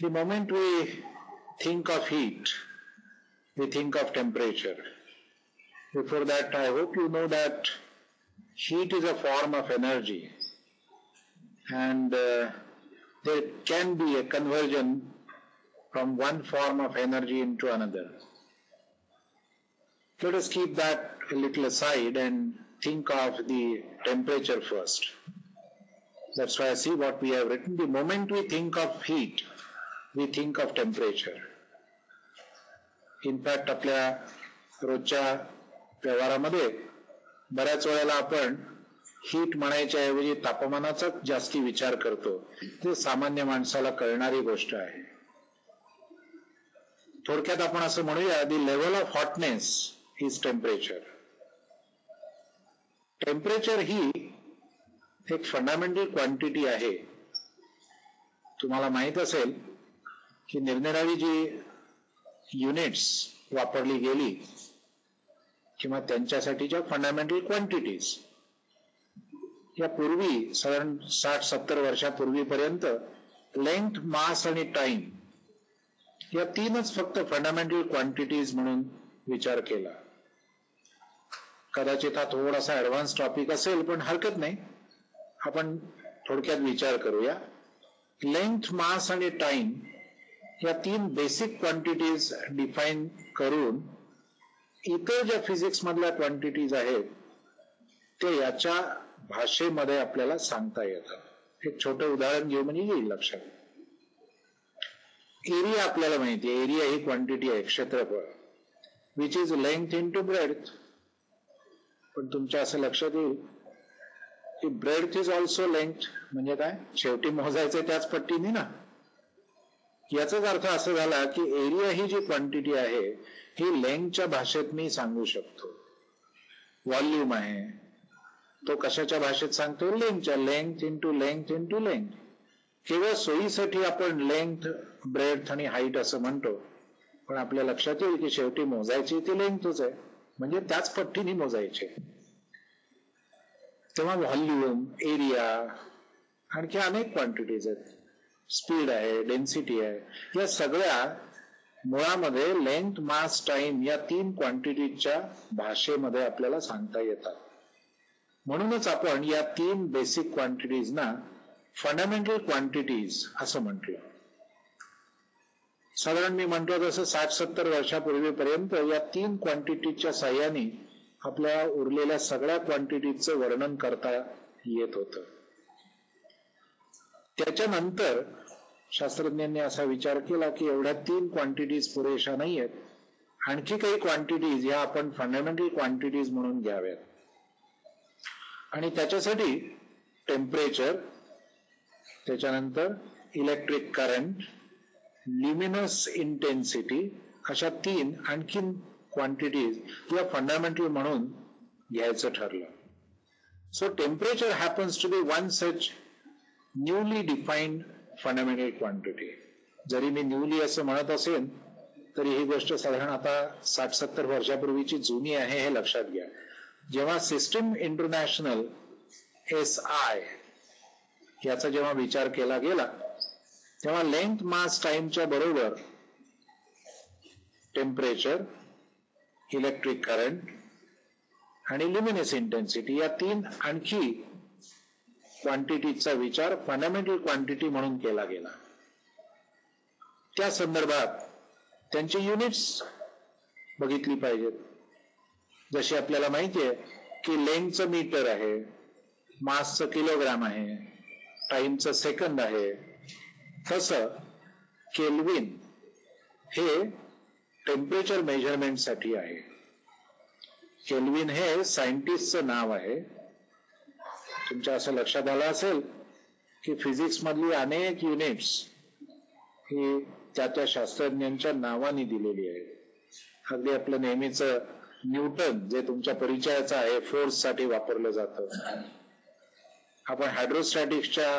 The moment we think of heat, we think of temperature. Before that, I hope you know that heat is a form of energy, and there can be a conversion from one form of energy into another. Let us keep that a little aside and think of the temperature first. That's why I see what we have written. The moment we think of heat, we think of temperature. In fact, आपल्या रोजच्या व्यवहारामध्ये बऱ्याच वेळेला आपण heat म्हणायच्या ऐवजी तापमानाचा जास्ती विचार करतो. ते सामान्य माणसाला कळणारी गोष्ट आहे. थोडक्यात आपण असं म्हणूया, the level of hotness is temperature. Temperature ही एक फंडामेंटल क्वांटिटी आहे. तुम्हाला माहित असेल की निरनिराळी जी युनिट्स वापरली गेली किंवा त्यांच्यासाठीच्या फंडामेंटल क्वांटिटीज या पूर्वी साधारण 60-70 वर्षापूर्वीपर्यंत लेंथ, मास आणि टाइम या तीनच फक्त फंडामेंटल क्वांटिटीज म्हणून विचार केला. कदाचित हा थोडासा ऍडव्हान्स टॉपिक असेल, पण हरकत नाही, आपण थोडक्यात विचार करूया. लेंथ, मास आणि टाइम या तीन बेसिक क्वांटिटीज डिफाईन करून इतर ज्या फिजिक्स मधल्या क्वांटिटीज आहेत ते याच्या भाषेमध्ये आपल्याला सांगता येतं. एक छोटं उदाहरण घेऊ म्हणजे येईल लक्षात. एरिया आपल्याला माहिती आहे. एरिया ही क्वांटिटी आहे, क्षेत्रफळ, which is length into breadth. पण तुमच्या असं लक्षात येईल की ब्रेड्थ इज ऑल्सो लेंथ. म्हणजे काय? शेवटी मोजायचं त्याच पट्टीने ना. याचाच अर्थ असं झाला की एरिया ही जी क्वांटिटी आहे ही लेंथच्या भाषेत मी सांगू शकतो. व्हॉल्यूम आहे तो कशाच्या भाषेत सांगतो? लेंथच्या. Length into length into length. केवळ सोयीसाठी आपण लेंथ, ब्रेड्थ आणि हाईट असं म्हणतो, पण आपल्या लक्षात येईल की शेवटी मोजायची ती लेंथच आहे, म्हणजे त्याच पट्टीने मोजायचे. तेव्हा व्हॉल्यूम, एरिया, आणखी अनेक क्वांटिटीज आहेत. स्पीड आहे, डेन्सिटी आहे. या सगळ्या मुळामध्ये लेंथ, मास, टाइम या तीन क्वांटिटीजच्या भाषेमध्ये आपल्याला सांगता येतात. म्हणूनच आपण या तीन बेसिक क्वांटिटीजना फंडामेंटल क्वांटिटीज असं म्हटलं. साधारण मी म्हटलं तसं 60-70 वर्षापूर्वीपर्यंत या तीन क्वांटिटीजच्या साह्याने आपल्या उरलेल्या सगळ्या क्वांटिटीजचं वर्णन करता येत होतं. त्याच्यानंतर शास्त्रज्ञांनी असा विचार केला की एवढ्या तीन क्वांटिटीज पुरेशा नाही आहेत, आणखी काही क्वांटिटीज या आपण फंडामेंटल क्वांटिटीज म्हणून घ्याव्यात. आणि त्याच्यासाठी टेम्परेचर, त्याच्यानंतर इलेक्ट्रिक करंट, ल्युमिनस इंटेन्सिटी अशा तीन आणखीन क्वांटिटीज या फंडामेंटल म्हणून घ्यायचं ठरलं. So temperature happens to be one such newly defined fundamental quantity. जरी मी न्यूली असं म्हणत असेल तरी ही गोष्ट साधारण आता 60-70 वर्षापूर्वीची जुनी आहे हे लक्षात घ्या. जेव्हा सिस्टीम इंटरनॅशनल SI याचा जेव्हा विचार केला गेला तेव्हा लेंथ, मास, टाइमच्या बरोबर टेम्परेचर, इलेक्ट्रिक करंट आणि ल्युमिनस इंटेन्सिटी या तीन आणखी क्वांटिटीचा विचार फंडामेंटल क्वांटिटी म्हणून केला गेला. त्या संदर्भात त्यांची युनिट्स बघितली पाहिजेत. जशी आपल्याला माहितीये की लेंथचं मीटर आहे, मासचं किलोग्राम आहे, टाइमचं सेकंद आहे, तसं केल्विन हे टेम्परेचर मेजरमेंट साठी आहे. केल्विन हे सायंटिस्टचं नाव आहे. तुमच्या असं लक्षात आलं असेल की फिजिक्स मधली अनेक युनिट्स ही त्या शास्त्रज्ञांच्या नावाने दिलेली आहेत. अगदी आपलं नेहमीचं न्यूटन जे तुमच्या परिचयाचं आहे, फोर्स साठी वापरलं जातं. आपण हायड्रोस्टॅटिक्सच्या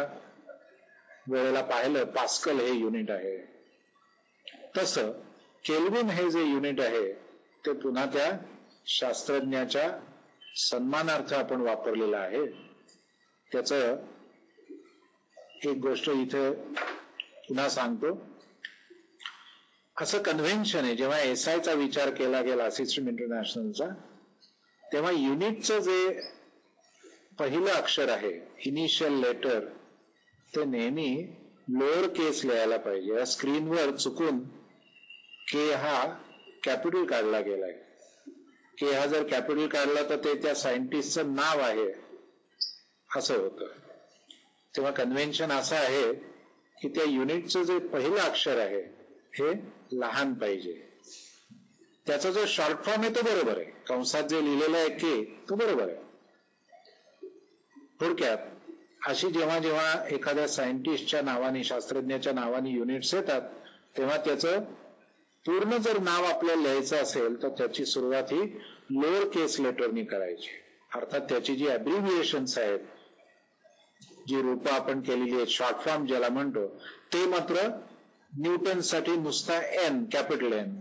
वेळेला पाहिलं पास्कल हे युनिट आहे. तसं केल्विन हे जे युनिट आहे ते पुन्हा त्या शास्त्रज्ञाच्या सन्मानार्थ आपण वापरलेलं आहे. त्याचं एक गोष्ट इथे पुन्हा सांगतो असं कन्व्हेन्शन आहे. जेव्हा SI चा विचार केला गेला सिस्टम इंटरनॅशनलचा, तेव्हा युनिटचं जे पहिलं अक्षर आहे इनिशियल लेटर ते नेहमी लोअर केस लिहायला पाहिजे. या स्क्रीनवर चुकून के हा कॅपिटल काढला गेलाय. के हा जर कॅपिटल काढला तर ते त्या सायंटिस्टचं नाव आहे असं होतं. तेव्हा कन्व्हेन्शन असं आहे की त्या युनिटचं जे पहिलं अक्षर आहे हे लहान पाहिजे. त्याचा जो शॉर्ट फॉर्म आहे तो बरोबर आहे, कंसात जे लिहिलेलं आहे के तो बरोबर आहे. थोडक्यात अशी जेव्हा जेव्हा एखाद्या सायंटिस्टच्या नावाने, शास्त्रज्ञाच्या नावाने युनिट्स येतात, तेव्हा त्याचं पूर्ण जर नाव आपल्याला लिहायचं असेल तर त्याची सुरुवात ही लोअर केस लेटरनी करायची. अर्थात त्याची जी अब्रिव्हिएशन्स आहेत, जी रूपं आपण केलेली आहेत, शॉर्ट फॉर्म ज्याला म्हणतो, ते मात्र न्यूटनसाठी नुसता N, कॅपिटल N.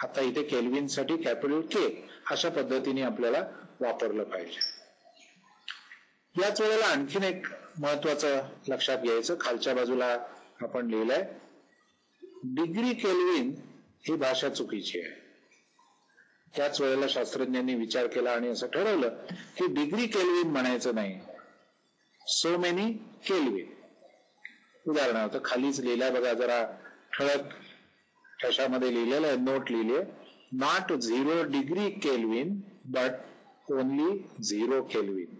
आता इथे केल्विनसाठी कॅपिटल K अशा पद्धतीने आपल्याला वापरलं पाहिजे. याच वेळेला आणखीन एक महत्वाचं लक्षात घ्यायचं, खालच्या बाजूला आपण लिहिलंय डिग्री केल्विन ही भाषा चुकीची आहे. त्याच वेळेला शास्त्रज्ञांनी विचार केला आणि असं ठरवलं की डिग्री केल्विन म्हणायचं नाही, सो मेनी केल्विन. उदाहरणार्थ खालीच लिहिलंय बघा, जरा ठळक ठशामध्ये लिहिलेलं आहे, नोट लिहिली आहे, not 0 degree kelvin but only 0 kelvin.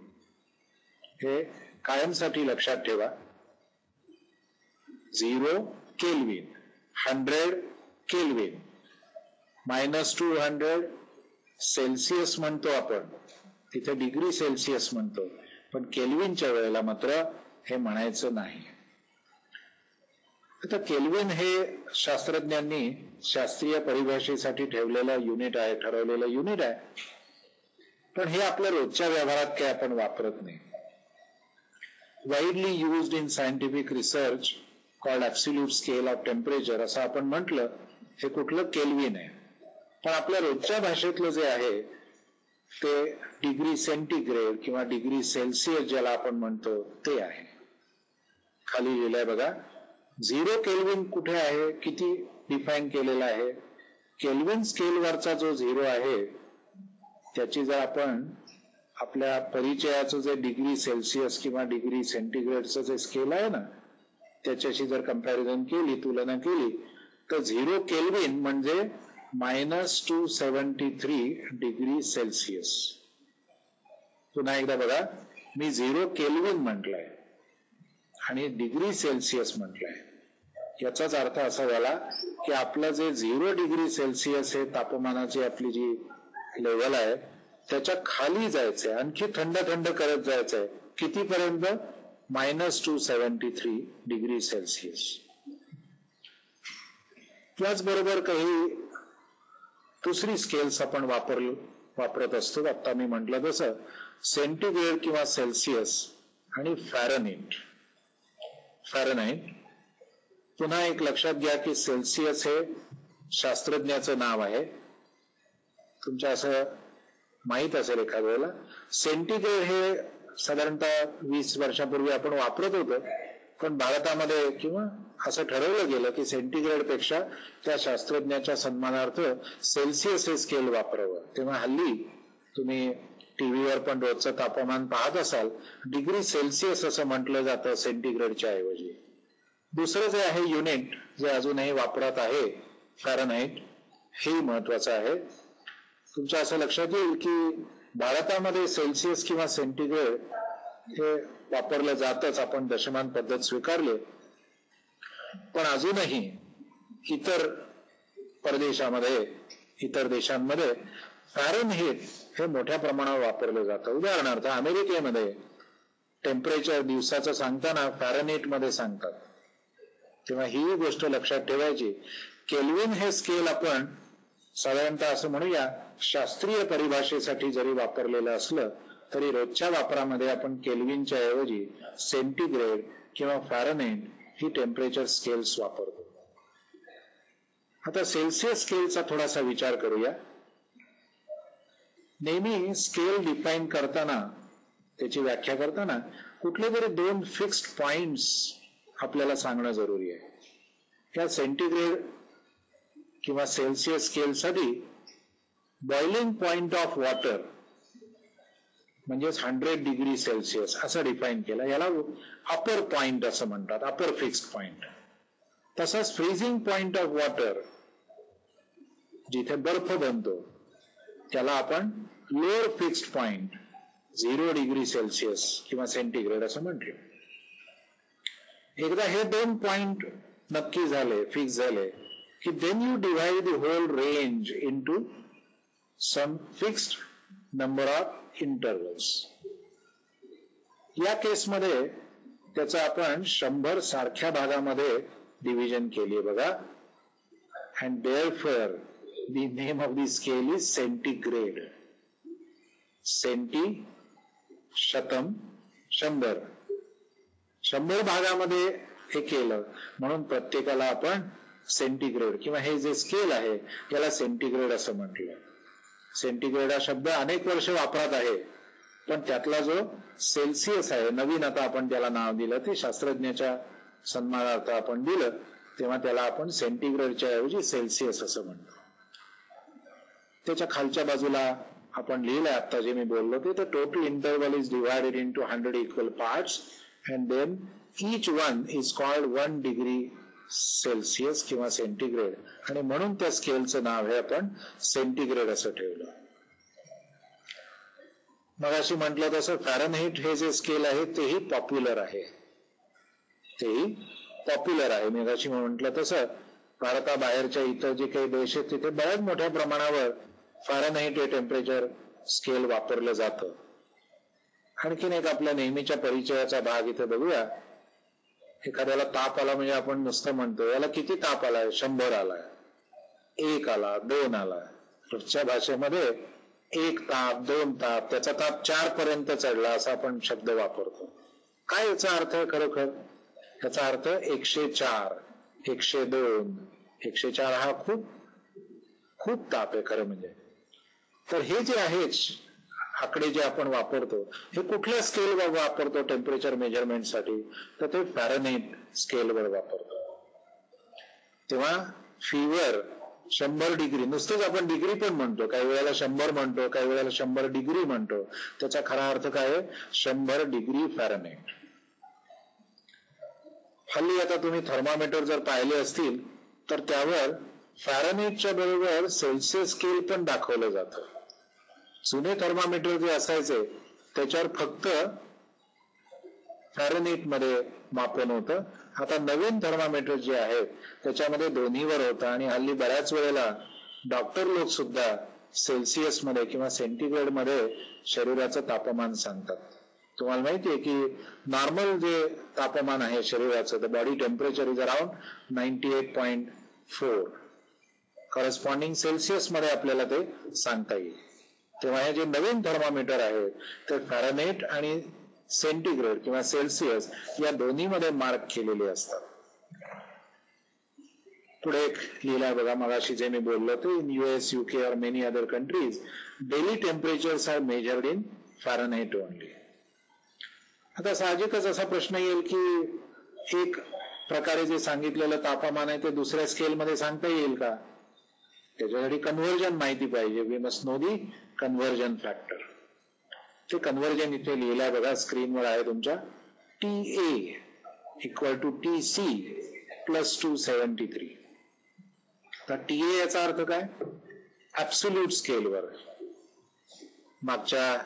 हे कायमसाठी लक्षात ठेवा. 0 केल्विन, 100 केल्विन, -200 सेल्सिअस म्हणतो आपण, तिथे डिग्री सेल्सिअस म्हणतो, पण केल्विनच्या वेळेला मात्र हे म्हणायचं नाही. आता केल्विन हे शास्त्रज्ञांनी शास्त्रीय परिभाषेसाठी ठेवलेलं युनिट आहे, ठरवलेलं युनिट आहे, पण हे आपल्या रोजच्या व्यवहारात काही आपण वापरत नाही. Widely used in scientific research called absolute scale of temperature असं आपण म्हटलं, हे कुठलं केल्विन आहे. पण आपल्या रोजच्या भाषेतलं जे आहे ते डिग्री सेंटीग्रेड किंवा डिग्री सेल्सिअस ज्याला आपण म्हणतो ते आहे. खाली लिहिलंय बघा, 0 केल्विन कुठे आहे, किती डिफाईन केलेला आहे. केल्विन स्केलवरचा जो 0 आहे त्याची जर आपण आपल्या परिचयाचं जे डिग्री सेल्सिअस किंवा डिग्री सेंटीग्रेडचं जे स्केल आहे ना त्याच्याशी जर कंपॅरिझन केली, तुलना केली, तर 0 केल्विन म्हणजे -273 डिग्री सेल्सिअस. पुन्हा एकदा बघा, मी 0 केल्विन म्हटलंय आणि डिग्री सेल्सिअस म्हटलंय. याचाच अर्थ असा झाला की आपलं जे 0 डिग्री सेल्सिअस हे तापमानाची आपली जी लेवल आहे त्याच्या खाली जायचंय, आणखी थंड थंड करत जायचंय. कितीपर्यंत? -273 डिग्री सेल्सिअस. त्याचबरोबर काही दुसरी स्केल्स आपण वापरत असतो. आता मी म्हटलं तसं सेंटीग्रेड किंवा सेल्सिअस आणि फॅरनहीट. पुन्हा एक लक्षात घ्या की सेल्सिअस हे शास्त्रज्ञाचं नाव आहे. तुमच्या असं माहित असेल एखाद्या वेळेला. सेंटीग्रेड हे साधारणतः 20 वर्षापूर्वी आपण वापरत होतो, पण भारतामध्ये किंवा असं ठरवलं गेलं की सेंटीग्रेड पेक्षा त्या शास्त्रज्ञाच्या सन्मानार्थ सेल्सिअस हे स्केल वापरावं. तेव्हा हल्ली तुम्ही टीव्हीवर पण रोजचं तापमान पाहत असाल, डिग्री सेल्सिअस असं म्हटलं जातं सेंटीग्रेडच्या ऐवजी. दुसरं जे आहे युनिट जे अजूनही वापरात आहे, फॅरनहीट, हे महत्वाचं आहे. तुमच्या असं लक्षात येईल की भारतामध्ये सेल्सिअस किंवा सेंटीग्रेड हे वापरलं जातच, आपण दशमान पद्धत स्वीकारली, पण अजूनही इतर परदेशामध्ये, इतर देशांमध्ये फॅरनहीट हे मोठ्या प्रमाणावर वापरलं जातं. उदाहरणार्थ अमेरिकेमध्ये टेम्परेचर दिवसाचं सांगताना फॅरनहीट मध्ये सांगतात. तेव्हा ही गोष्ट लक्षात ठेवायची. केल्विन हे स्केल आपण साधारणतः असं म्हणूया शास्त्रीय परिभाषेसाठी जरी वापरलेलं असलं तरी रोजच्या वापरामध्ये आपण केल्विनच्या ऐवजी सेंटीग्रेड किंवा फॅरनहीट ही टेम्परेचर स्केल्स वापरतो. आता सेल्सिअस स्केलचा थोडासा विचार करूया. नेहमी स्केल डिफाईन करताना, त्याची व्याख्या करताना कुठले तरी 2 फिक्स्ड पॉइंट्स आपल्याला सांगणं जरुरी आहे. या सेंटीग्रेड किंवा सेल्सिअस स्केलसाठी बॉइलिंग पॉइंट ऑफ वॉटर म्हणजेच 100 डिग्री सेल्सिअस असं डिफाईन केलं. याला अपर पॉइंट असं म्हणतात, अपर फिक्स्ड पॉइंट. तसंच फ्रीजिंग पॉइंट ऑफ वॉटर जिथे बर्फ बनतो त्याला आपण lower fixed point 0 degree Celsius किंवा सेंटीग्रेड असं म्हटलं. एकदा हे 2 पॉइंट नक्की झाले, फिक्स झाले की then you divide the whole range into some fixed number of intervals. या केसमध्ये त्याचं आपण 100 सारख्या भागामध्ये डिव्हिजन केली बघा. And therefore the name of the scale is centigrade. Centi शतम 100. 100 भागामध्ये हे केलं म्हणून प्रत्येकाला आपण सेंटीग्रेड किंवा हे जे स्केल आहे याला सेंटीग्रेड असं म्हटलं. सेंटीग्रेड हा शब्द अनेक वर्ष वापरात आहे, पण त्यातला जो सेल्सिअस आहे, नवीन आता आपण त्याला नाव दिलं, ते शास्त्रज्ञाच्या सन्मानार्थ आपण दिलं, तेव्हा त्याला आपण सेंटीग्रेडच्या ऐवजी सेल्सिअस असं म्हणतो. त्याच्या खालच्या बाजूला आपण लिहिलं आता जे मी बोललो ते, तर total interval is divided into 100 equal parts and then each one is called 1 degree Celsius किंवा सेंटीग्रेड, आणि म्हणून त्या स्केलचं नाव हे आपण सेंटीग्रेड असं ठेवलं. मग अशी म्हटलं तसं फॅरनहीट हे जे स्केल आहे तेही पॉप्युलर आहे. मी अशी म्हटलं तसं भारताबाहेरच्या इतर जे काही देश आहेत तिथे बऱ्याच मोठ्या प्रमाणावर फॅरनहीट हे टेम्परेचर स्केल वापरलं जातं. आणखीन एक आपल्या नेहमीच्या परिचयाचा भाग इथे बघूया. एखाद्याला ताप आला म्हणजे आपण नुसतं म्हणतो याला किती ताप आलाय, 100 आलाय, 1 आला, 2 आला. पुढच्या भाषेमध्ये 1 ताप, 2 ताप, त्याचा ताप 4 पर्यंत चढला असा आपण शब्द वापरतो. काय याचा अर्थ आहे खरोखर? याचा अर्थ 104, 102, 104 हा खूप ताप आहे खरं म्हणजे. तर हे जे आहे आकडे जे आपण वापरतो हे कुठल्या स्केलवर वापरतो टेम्परेचर मेजरमेंटसाठी, तर ते फॅरनहीट स्केलवर वापरतो. तेव्हा फीवर 100 डिग्री, नुसतंच आपण डिग्री पण म्हणतो, काही वेळेला 100 म्हणतो, काही वेळेला 100 डिग्री म्हणतो, त्याचा खरा अर्थ काय आहे? 100 डिग्री फॅरनहीट. हल्ली आता तुम्ही थर्मामीटर जर पाहिले असतील तर त्यावर फॅरनहीटच्या बरोबर सेल्सिअस स्केल पण दाखवलं जातं. जुने थर्मामीटर जे असायचे त्याच्यावर फक्त फॅरनहीट मध्ये मापन होतं. आता नवीन थर्मामीटर जे आहेत त्याच्यामध्ये दोन्हीवर होतं, आणि हल्ली बऱ्याच वेळेला डॉक्टर लोक सुद्धा सेल्सिअस मध्ये किंवा सेंटीग्रेड मध्ये शरीराचं तापमान सांगतात. तुम्हाला माहितीये की नॉर्मल जे तापमान आहे शरीराचं, the body temperature is around 98.4. Corresponding Celsius मध्ये आपल्याला ते सांगता येईल. तेव्हा हे जे नवीन थर्मामीटर आहे ते फॅरनहीट आणि सेंटीग्रेड किंवा सेल्सिअस या दोन्हीमध्ये मार्क केलेले असतात. पुढे एक लिहिलाय बघा, मगाशी जे मी बोललो ते, in US, UK or many other countries daily temperatures are measured in Fahrenheit only. आता साहजिकच असा प्रश्न येईल की एक प्रकारे जे सांगितलेलं तापमान आहे ते दुसऱ्या स्केलमध्ये सांगता येईल का? त्याच्यासाठी कन्व्हर्जन माहिती पाहिजे. We must know the conversion factor. ते कन्व्हर्जन इथे लिहिलंय बघा, स्क्रीनवर आहे तुमच्या. TA equal to TC plus 273. तर TA याचा अर्थ काय? ऍब्सोल्यूट स्केलवर. मागच्या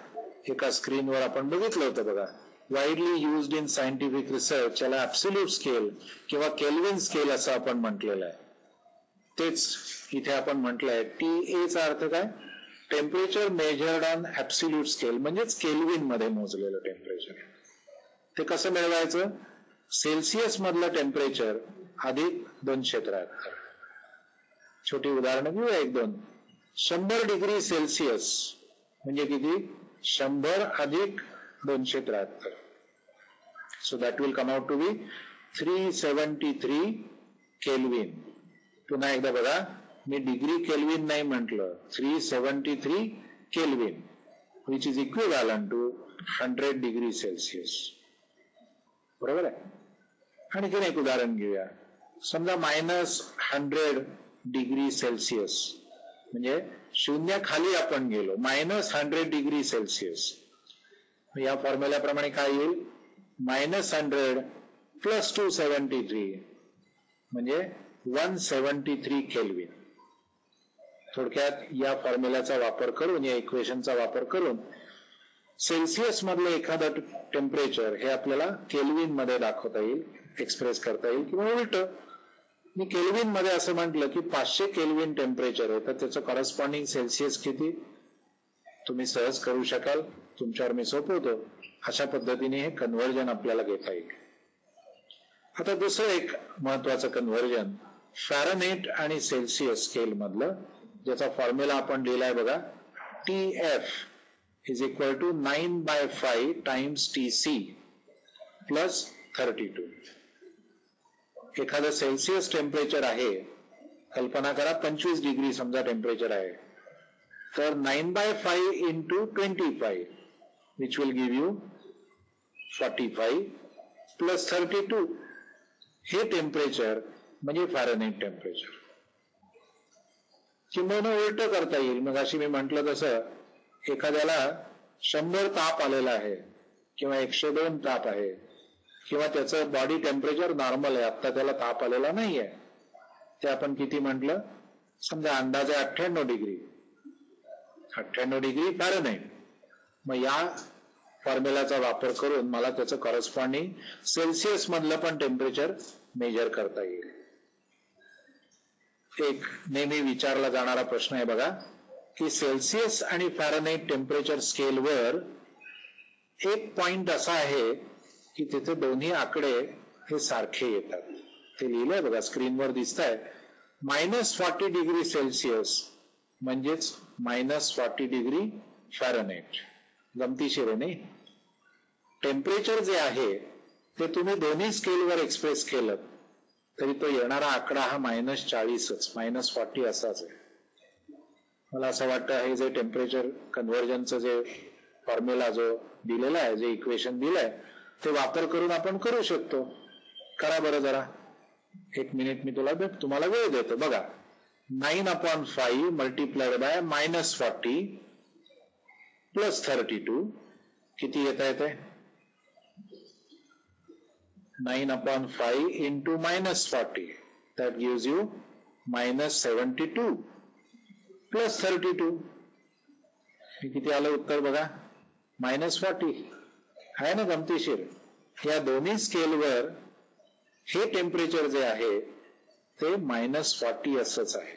एका स्क्रीनवर आपण बघितलं होतं बघा, widely used in scientific research, याला ऍब्सोल्यूट स्केल किंवा केल्विन स्केल असं आपण म्हटलेलं आहे. तेच इथे आपण म्हटलंय. TA चा अर्थ काय? Temperature measured on absolute scale, म्हणजेच केल्विन मध्ये मोजलेलं टेम्परेचर. ते कसं मिळवायचं? सेल्सिअस मधलं टेम्परेचर अधिक 273. छोटी उदाहरणं घेऊया 1-2. 100 डिग्री सेल्सिअस म्हणजे किती? 100 अधिक 273. So that will come out to be 373 kelvin. पुन्हा एकदा बघा, मी डिग्री केल्विन नाही म्हटलं, 373 kelvin which is equivalent to 100 degree Celsius. बरोबर आहे. आणखीन एक उदाहरण घेऊया. समजा -100 डिग्री सेल्सिअस, म्हणजे शून्य खाली आपण गेलो, -100 डिग्री सेल्सिअस. या फॉर्म्युल्याप्रमाणे काय येईल, -100 + 273 म्हणजे 173 केल्विन. थोडक्यात या फॉर्म्युल्याचा वापर करून, या इक्वेशनचा वापर करून सेल्सिअस मधलं एखादं टेम्परेचर हे आपल्याला केल्विन मध्ये दाखवता येईल, एक्सप्रेस करता येईल. किंवा उलट मी केल्विन मध्ये असं म्हटलं की 500 केल्विन टेम्परेचर आहे, तर त्याचं करस्पॉन्डिंग सेल्सिअस किती तुम्ही सहज करू शकाल. तुमच्यावर मी सोपवतो. अशा पद्धतीने हे कन्व्हर्जन आपल्याला घेता येईल. आता दुसरं एक महत्वाचं कन्व्हर्जन फॅरनहीट आणि सेल्सिअस स्केल मधलं, ज्याचा फॉर्म्युला आपण लिहिलाय बघा, TF = 9/5 × TC + 32. एखादं सेल्सिअस टेम्परेचर आहे, कल्पना करा 25 डिग्री समजा टेम्परेचर आहे, तर 9/5 × 25 which will give you 45 + 32 हे टेम्परेचर म्हणजे फॅरनहीट टेम्परेचर. किंवा उलट करता येईल. मग अशी मी म्हटलं तसं एखाद्याला 100 ताप आलेला आहे किंवा 102 ताप आहे किंवा त्याचं बॉडी टेम्परेचर नॉर्मल आहे, आता त्याला ताप आलेला नाहीये, ते आपण किती म्हटलं, समजा अंदाजे 98 डिग्री फॅरनहीट. मग या फॉर्म्युलाचा वापर करून मला त्याचं करस्पॉन्डिंग सेल्सिअस मधलं पण टेम्परेचर मेजर करता येईल. एक नेहमी विचारला जाणारा प्रश्न आहे बघा, की सेल्सिअस आणि फॅरनहीट टेम्परेचर स्केलवर एक पॉइंट असा आहे की तिथे दोन्ही आकडे हे सारखे येतात. ते लिहिलंय बघा, स्क्रीनवर दिसत आहे. -40 डिग्री सेल्सिअस म्हणजेच -40 डिग्री फॅरनहीट. गमतीशीर आहे नाही. टेम्परेचर जे आहे ते तुम्ही दोन्ही स्केलवर एक्सप्रेस केलं तरी तो येणारा आकडा हा -40च, -40 असाच आहे. मला असं वाटतं हे जे टेम्परेचर कन्व्हर्जनचं जे फॉर्म्युला जो दिलेला आहे, जे इक्वेशन दिलंय, ते वापर करून आपण करू शकतो. करा बरं जरा. 1 मिनिट मी तुम्हाला वेळ देतो. बघा, 9/5 × -40 + 32 किती येता येते, 9/5 × -40 that gives you -72 + 32. हे किती आलं उत्तर बघा, -40. आहे ना गमतीशीर. या दोन्ही स्केलवर हे टेम्परेचर जे आहे ते -40 असंच आहे.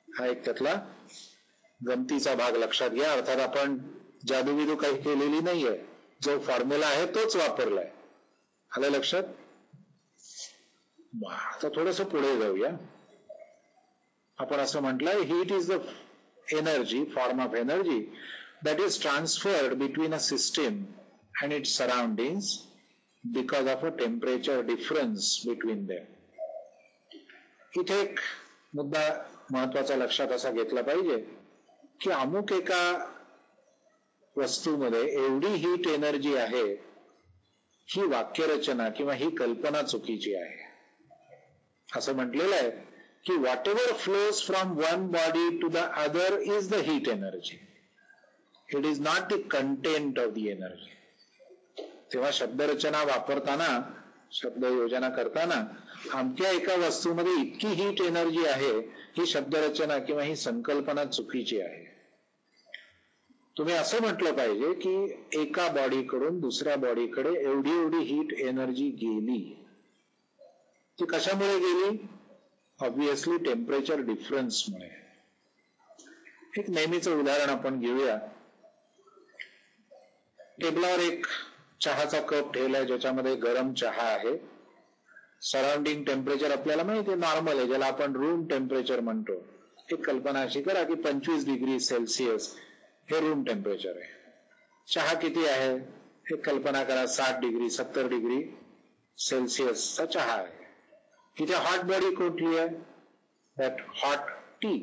हा एक त्यातला गमतीचा भाग लक्षात घ्या. अर्थात आपण जादूबिदू काही केलेली नाहीये, जो फॉर्म्युला आहे तोच वापरलाय. आलं लक्षात. आता थोडस पुढे जाऊया. आपण असं म्हटलंय, heat is the energy, form of energy that is transferred between a system and its surroundings because of a temperature difference between them. इथे एक मुद्दा महत्वाचा लक्षात असा घेतला पाहिजे की अमुक एका वस्तूमध्ये एवढी हीट एनर्जी आहे, ही वाक्यरचना किंवा ही कल्पना चुकीची आहे. असं म्हटलेलं आहे की whatever flows from one body to the other is the heat energy. It is not the content of the energy. तेव्हा शब्दरचना वापरताना, शब्द योजना करताना अमक्या एका वस्तूमध्ये इतकी हीट एनर्जी आहे, ही शब्दरचना किंवा ही संकल्पना चुकीची आहे. तुम्ही असं म्हटलं पाहिजे की एका बॉडीकडून दुसऱ्या बॉडीकडे एवढी हीट एनर्जी गेली. ती कशामुळे गेली? ऑब्विसली टेम्परेचर डिफरन्समुळे. एक नेहमीचं उदाहरण आपण घेऊया. टेबलावर एक चहाचा कप ठेवलाय, ज्याच्यामध्ये गरम चहा आहे. सराउंडिंग टेम्परेचर आपल्याला माहिती आहे, नॉर्मल आहे, ज्याला आपण रूम टेम्परेचर म्हणतो. एक कल्पना अशी करा की 25 डिग्री सेल्सिअस हे रूम टेम्परेचर आहे. चहा किती आहे? एक कल्पना करा, 60 डिग्री 70 डिग्री सेल्सिअसचा चहा आहे. इथे हॉट बॉडी कुठली आहे? That hot tea,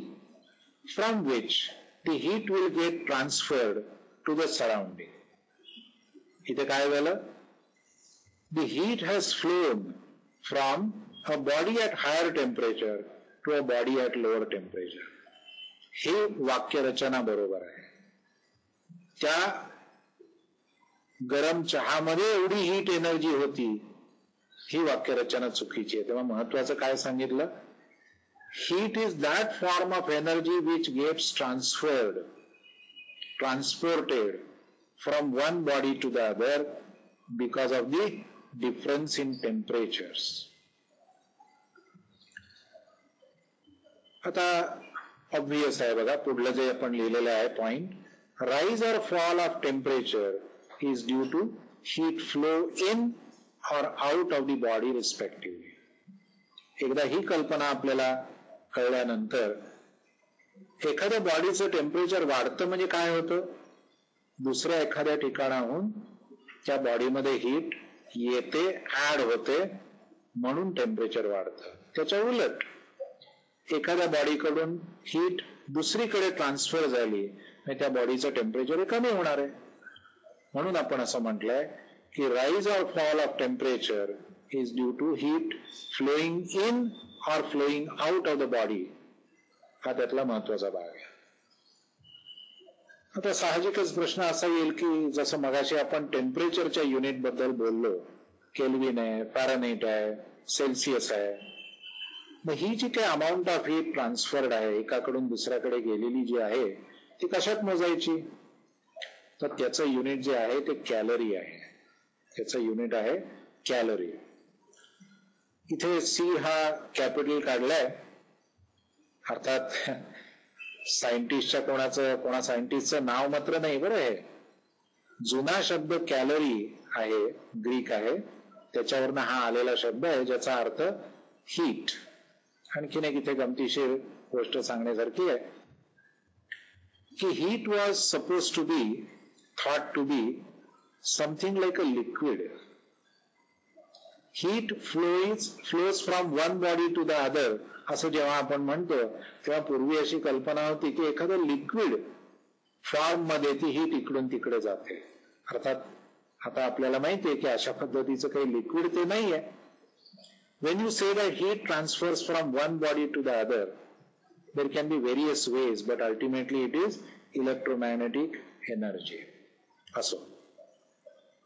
from which the heat will get transferred to the surrounding. इथे काय झालं? The heat has flown from a body at higher temperature to a body at lower temperature. हे वाक्यरचना बरोबर आहे. त्या गरम चहामध्ये एवढी हीट एनर्जी होती, ही वाक्यरचना चुकीची आहे. तेव्हा महत्वाचं काय सांगितलं? Heat is that form of energy which gets transported from one body to the other because of the difference in temperatures. आता ऑब्वियस आहे बघा, पुढलं जे आपण लिहिलेलं आहे पॉइंट, राईज और fall of temperature is due to heat flow in और out of the body respectively. एकदा ही कल्पना आपल्याला कळल्यानंतर एखाद्या बॉडीचं टेम्परेचर वाढतं म्हणजे काय होतं? दुसऱ्या एखाद्या ठिकाणाहून त्या बॉडीमध्ये हीट येते, ऍड होते, म्हणून टेम्परेचर वाढतं. त्याच्या उलट एखाद्या बॉडीकडून हीट दुसरीकडे ट्रान्सफर झाली आणि त्या बॉडीचं टेम्परेचर कमी होणार आहे. म्हणून आपण असं म्हटलंय की rise or fall of temperature is due to heat flowing in or flowing out of the body. हा त्यातला महत्वाचा भाग आहे. आता साहजिकच प्रश्न असा येईल की जसं मगाशी आपण टेम्परेचरच्या युनिट बद्दल बोललो, केल्विन आहे, फॅरनहीट आहे, सेल्सिअस आहे, मग ही जी काही अमाऊंट ऑफ हीट ट्रान्सफर्ड आहे, एकाकडून दुसऱ्याकडे गेलेली जी आहे, ती कशात मोजायची? तर त्याचं युनिट जे आहे ते कॅलरी आहे. त्याचं युनिट आहे कॅलरी. इथे सी हा कॅपिटल काढलाय, अर्थात सायंटिस्टच्या कोणा सायंटिस्टचं नाव मात्र नाही बरं. हे जुना शब्द कॅलरी आहे, ग्रीक आहे, त्याच्यावरनं हा आलेला शब्द आहे ज्याचा अर्थ हीट. आणखीन एक इथे गमतीशीर गोष्ट सांगण्यासारखी आहे की heat was suppose to be thought to be something like a liquid. Heat flows from one body to the other असं जेव्हा आपण म्हणतो तेव्हा पूर्वी अशी कल्पना होती की एखादं लिक्विड फॉर्म मध्ये ती हीट इकडून तिकडे जाते. अर्थात आता आपल्याला माहितीये की अशा पद्धतीचं काही लिक्विड ते नाहीये. When you say that heat transfers from one body to the other, there can be various ways, but ultimately it is electromagnetic energy. असो,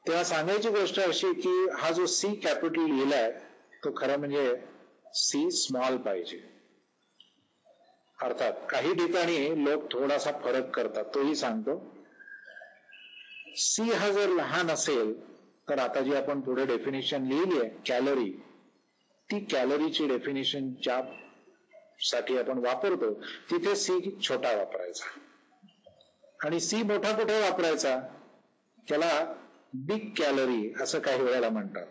तेव्हा सांगायची गोष्ट अशी की हा जो सी कॅपिटल लिहिलाय तो खरं म्हणजे सी स्मॉल पाहिजे. अर्थात काही ठिकाणी लोक थोडासा फरक करतात, तोही सांगतो. सी हा जर लहान असेल तर आता जी आपण पुढे डेफिनेशन लिहिली आहे कॅलरी, ती कॅलरीची डेफिनेशन ज्या साठी आपण वापरतो तिथे सी छोटा वापरायचा आणि सी मोठा कुठे वापरायचा, त्याला बिग कॅलरी असं काही वेळेला म्हणतात.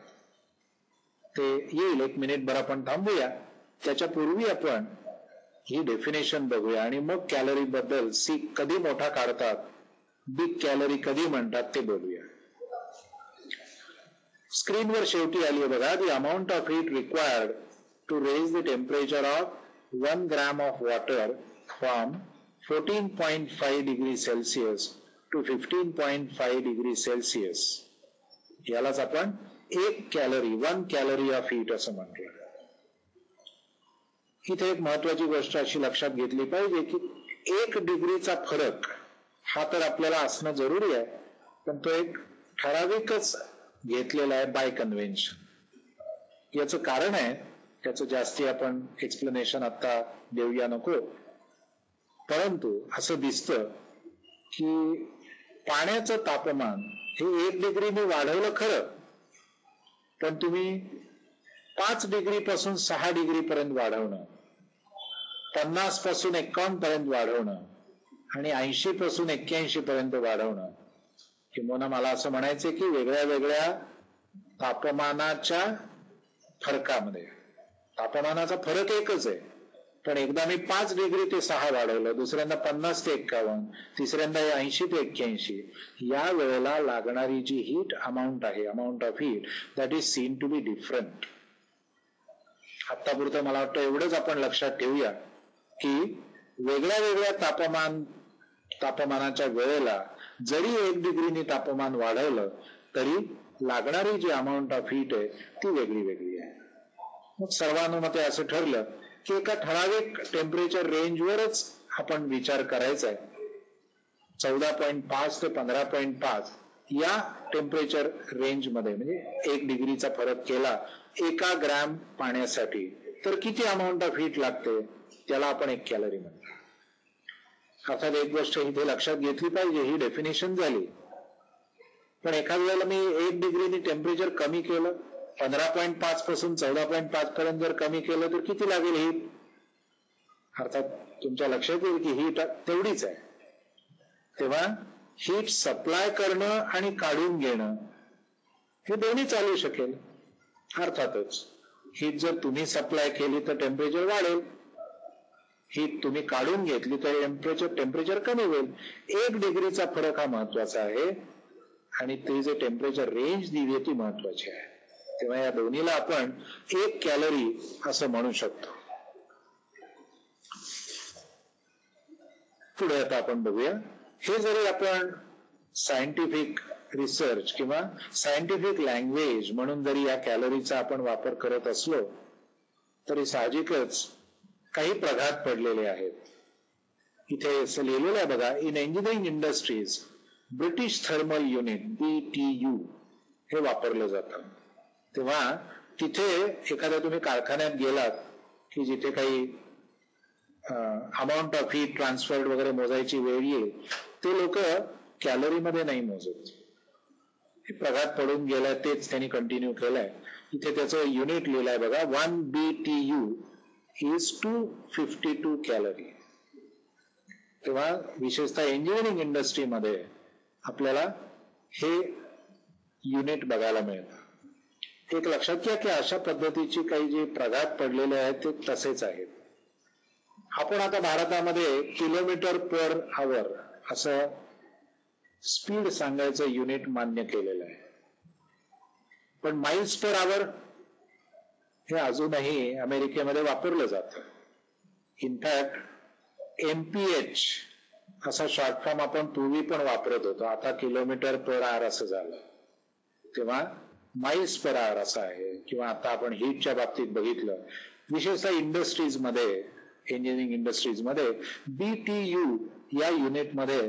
ते येईल, एक मिनिटभर आपण थांबूया. त्याच्या पूर्वी आपण ही डेफिनेशन बघूया आणि मग कॅलरी बद्दल सी कधी मोठा काढतात, बिग कॅलरी कधी म्हणतात ते बोलूया. स्क्रीनवर शेवटी आली आहे बघा, the amount of heat required to raise the temperature of 1 gram of water from 14.5 degree Celsius to 15.5 degree Celsius. यालाच आपण 1 कॅलरी ऑफ हीट असं म्हटलं. इथे एक महत्वाची गोष्ट अशी लक्षात घेतली पाहिजे की 1 डिग्रीचा फरक हा तर आपल्याला असणं जरुरी आहे, पण तो एक ठराविकच घेतलेला आहे बाय कन्व्हेन्शन. याचं कारण आहे, त्याचं जास्ती आपण एक्सप्लेनेशन आता देऊया नको, परंतु असं दिसतं की पाण्याचं तापमान हे 1 डिग्रीने वाढवलं खरं, पण तुम्ही 5 डिग्री पासून 6 डिग्री पर्यंत वाढवणं, 50 पासून 51 पर्यंत वाढवणं आणि 80 पासून 81 पर्यंत वाढवणं, किंवा मला असं म्हणायचं की वेगळ्या वेगळ्या तापमानाच्या फरकामध्ये, तापमानाचा फरक एकच आहे, पण एकदा मी 5 डिग्री ते 6 वाढवलं, दुसऱ्यांदा 50 ते 51, तिसऱ्यांदा 80 ते 81, या वेळेला लागणारी जी हीट अमाऊंट आहे, amount of heat, that is seen to be different. आतापुरतं मला वाटतं एवढंच आपण लक्षात ठेवूया की वेगळ्या वेगळ्या तापमानाच्या वेळेला जरी 1 डिग्रीने तापमान वाढवलं तरी लागणारी जी अमाऊंट ऑफ हीट आहे ती वेगळी वेगळी आहे. मग सर्वानुमते असं ठरलं की एका ठराविक टेम्परेचर रेंजवरच आपण विचार करायचा आहे. 14.5 ते 15.5 या टेम्परेचर रेंजमध्ये, म्हणजे 1 डिग्रीचा फरक केला 1 ग्रॅम पाण्यासाठी तर किती अमाऊंट ऑफ हीट लागते, त्याला आपण 1 कॅलरी म्हणतो. अर्थात एक गोष्ट इथे लक्षात घेतली पाहिजे, ही डेफिनेशन झाली, पण एखाद्या वेळेला मी 1 डिग्रीनी टेम्परेचर कमी केलं, 15.5 पासून 14.5 पर्यंत जर कमी केलं तर किती लागेल हीट. अर्थात तुमच्या लक्षात येईल की हीट तेवढीच आहे. तेव्हा हीट सप्लाय करणं आणि काढून घेणं हे दोन्ही चालू शकेल. अर्थातच हीट जर तुम्ही सप्लाय केली तर टेम्परेचर वाढेल, हीट तुम्ही काढून घेतली तर टेम्परेचर कमी होईल. 1 डिग्रीचा फरक हा महत्वाचा आहे आणि ते जे टेम्परेचर रेंज दिली ती महत्वाची आहे. तेव्हा या दोन्हीला आपण 1 कॅलरी असं म्हणू शकतो. पुढे आता आपण बघूया, हे जरी आपण सायंटिफिक रिसर्च किंवा सायंटिफिक लँग्वेज म्हणून जरी या कॅलरीचा आपण वापर करत असलो तरी साहजिकच काही प्रघात पडलेले आहेत. इथे असं लिहिलेलं आहे बघा, in engineering industries British thermal unit BTU हे वापरलं जातं. तेव्हा तिथे एखाद्या तुम्ही कारखान्यात गेलात की जिथे काही अमाऊंट ऑफ हीट ट्रान्सफर्ड वगैरे मोजायची वेळ येईल, ते लोक कॅलरीमध्ये नाही मोजत. हे प्रघात पडून गेलाय तेच त्यांनी कंटिन्यू केलंय. इथे त्याचं युनिट लिहिलंय बघा, 1 BTU is 252 कॅलरी. तेव्हा विशेषतः इंजिनिअरिंग इंडस्ट्रीमध्ये आपल्याला हे युनिट बघायला मिळतं. एक लक्षात घ्या की अशा पद्धतीची काही जे प्रघात पडलेले आहेत ते तसेच आहेत. आपण आता भारतामध्ये किलोमीटर पर आवर असं स्पीड सांगायचं युनिट मान्य केलेलं आहे, पण माइल्स पर आवर हे अजूनही अमेरिकेमध्ये वापरलं जातं. इनफॅक्ट MPH असा शॉर्ट फॉर्म आपण पूर्वी पण वापरत होतो, आता किलोमीटर पर आवर असं झालं. तेव्हा माइल्स पर आवर असं आहे. किंवा आता आपण हीटच्या बाबतीत बघितलं, विशेषतः इंडस्ट्रीजमध्ये, इंजिनिअरिंग इंडस्ट्रीजमध्ये BTU या युनिटमध्ये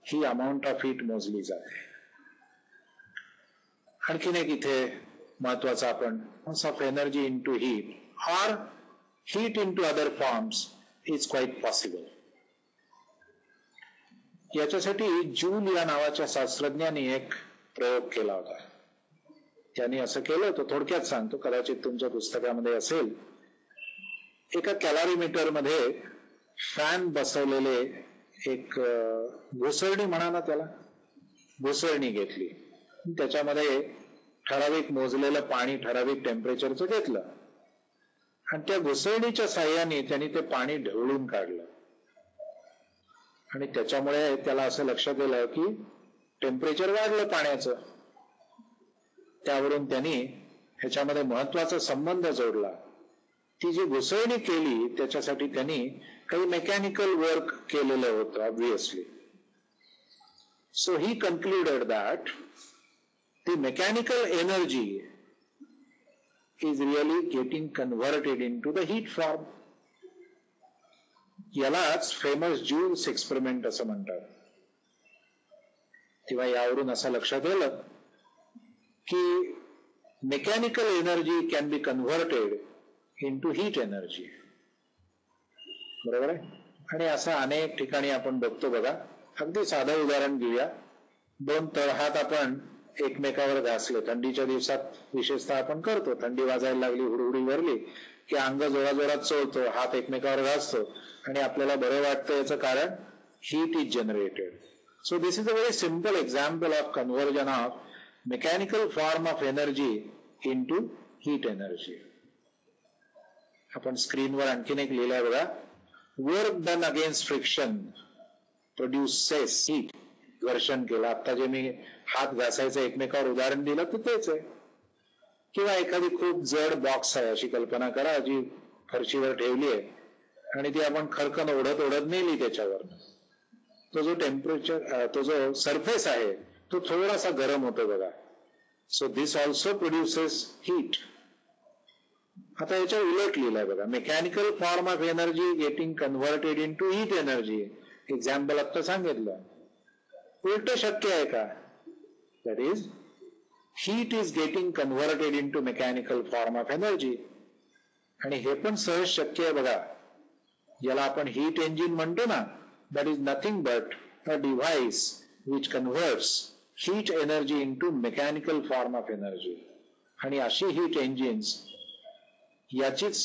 ही अमाऊंट ऑफ हीट मोजली जाते. आणखीन एक इथे महत्वाचं, आपण of energy into heat or heat into other forms is quite possible. याच्यासाठी जूल या नावाच्या शास्त्रज्ञाने एक प्रयोग केला होता. त्यांनी असं केलं होतं, थोडक्यात सांगतो, कदाचित तुमच्या पुस्तकामध्ये असेल. एका कॅलरीमीटर मध्ये फॅन बसवलेले एक घुसळणी म्हणा ना त्याला, घुसळणी घेतली, त्याच्यामध्ये ठराविक मोजलेलं पाणी ठराविक टेम्परेचरचं घेतलं आणि त्या घुसळणीच्या साह्याने त्यांनी ते पाणी ढवळून काढलं आणि त्याच्यामुळे त्याला असं लक्षात आलं की टेम्परेचर वाढलं पाण्याचं. त्यावरून त्यांनी ह्याच्यामध्ये महत्वाचा संबंध जोडला. ती जी घुसळणी केली त्याच्यासाठी त्यांनी काही मेकॅनिकल वर्क केलेलं होतं obviously. So he concluded that the mechanical energy is really getting converted into the heat form. यालाच फेमस जूल्स एक्सपेरिमेंट असं म्हणतात. तेव्हा यावरून असं लक्षात आलं की mechanical energy can be converted into heat energy. बरोबर आहे. आणि असं अनेक ठिकाणी आपण बघतो बघा. अगदी साधं उदाहरण घेऊया. 2 तळहात आपण एकमेकावर घासले, थंडीच्या दिवसात विशेषतः आपण करतो. थंडी वाजायला लागली, हुडहुडी भरली की अंग जोराजोरात चोळतो, हात एकमेकावर घासतो आणि आपल्याला बरं वाटतं. याचं कारण heat is generated. So this is a very simple example of conversion of mechanical form of energy into heat energy. आपण स्क्रीनवर आणखीन एक लिहिलंय बघा, work done against friction produces heat. घर्षण केलं. आता जे मी हात घासायचं एकमेकावर उदाहरण दिलं तर तेच आहे. किंवा एखादी खूप जड बॉक्स आहे अशी कल्पना करा, जी फरशीवर ठेवली आहे आणि ती आपण खरकन ओढत ओढत नेली त्याच्यावर. तो जो टेम्परेचर, तो जो सरफेस आहे तो थोडासा गरम होतो बघा. So this also produces heat. आता याच्या उलट लिहिलंय बघा, mechanical form of energy getting converted into heat energy. Example आता सांगितलं. उलट शक्य आहे का? That is heat is getting converted into mechanical form of energy. आणि हे पण सहज शक्य आहे बघा. ज्याला आपण हीट इंजिन म्हणतो ना, that is nothing but a device which converts heat energy into mechanical form of energy. आणि अशी हीट इंजिन्स, याचीच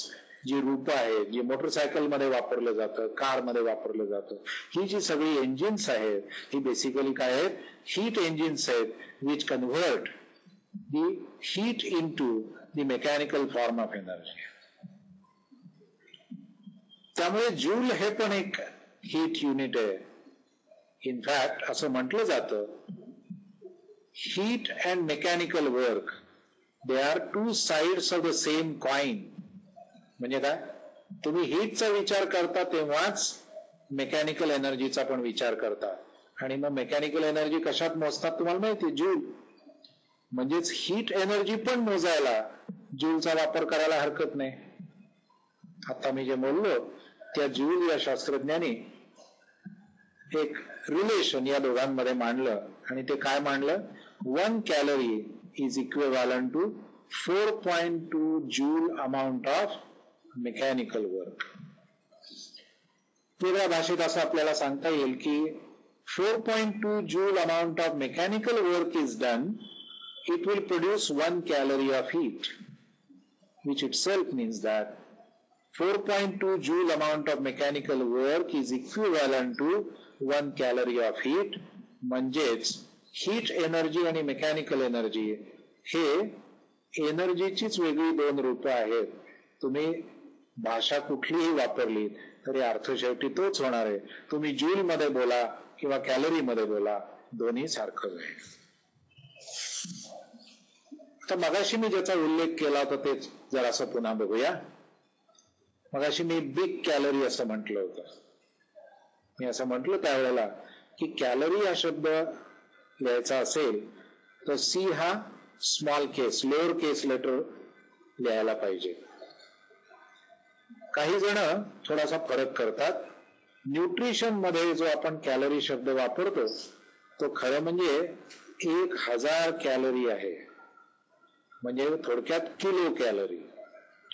जी रूपं आहेत, जी मोटरसायकलमध्ये वापरलं जातं, कारमध्ये वापरलं जातं, ही जी सगळी इंजिन्स आहेत, ही बेसिकली काय आहेत? हीट इंजिन्स आहेत, which convert the heat into the mechanical form of energy. त्यामुळे जूल हे पण एक हीट युनिट आहे. इनफॅक्ट असं म्हटलं जातं, heat and mechanical work they are two sides of the same coin. म्हणजे काय? तुम्ही हीटचा विचार करता तेव्हाच मेकॅनिकल एनर्जीचा पण विचार करता. आणि मग मेकॅनिकल एनर्जी कशात मोजतात तुम्हाला माहिती? जूल. म्हणजेच हीट एनर्जी पण मोजायला जूलचा वापर करायला हरकत नाही. आता मी जे बोललो त्या जूल या शास्त्रज्ञाने एक रिलेशन या दोघांमध्ये मांडलं. आणि ते काय मांडलं? 1 calorie is equivalent to 4.2 joule amount of mechanical work. वेगळ्या भाषेत असं आपल्याला सांगता येईल की 4.2 joule amount of mechanical work is done, it will produce 1 calorie of heat, which itself means that 4.2 joule amount of mechanical work is equivalent to 1 calorie of heat. म्हणजेच heat energy आणि mechanical energy हे एनर्जीचीच वेगळी दोन रूपं आहेत. तुम्ही भाषा कुठलीही वापरली तरी अर्थ शेवटी तोच होणार आहे. तुम्ही जूल मध्ये बोला किंवा कॅलरी मध्ये बोला, दोन्ही सारखंच आहे. तर मगाशी मी ज्याचा उल्लेख केला होता तेच जरासं पुन्हा बघूया. मगाशी मी बिग कॅलरी असं म्हटलं होतं. मी असं म्हटलं त्यावेळेला की कॅलरी हा शब्द लिहायचा असेल तर सी हा स्मॉल केस, लोअर केस लेटर लिहायला पाहिजे. काही जण थोडासा फरक करतात. न्यूट्रिशन मध्ये जो आपण कॅलरी शब्द वापरतो तो खरं म्हणजे 1000 कॅलरी आहे. म्हणजे थोडक्यात किलो कॅलरी.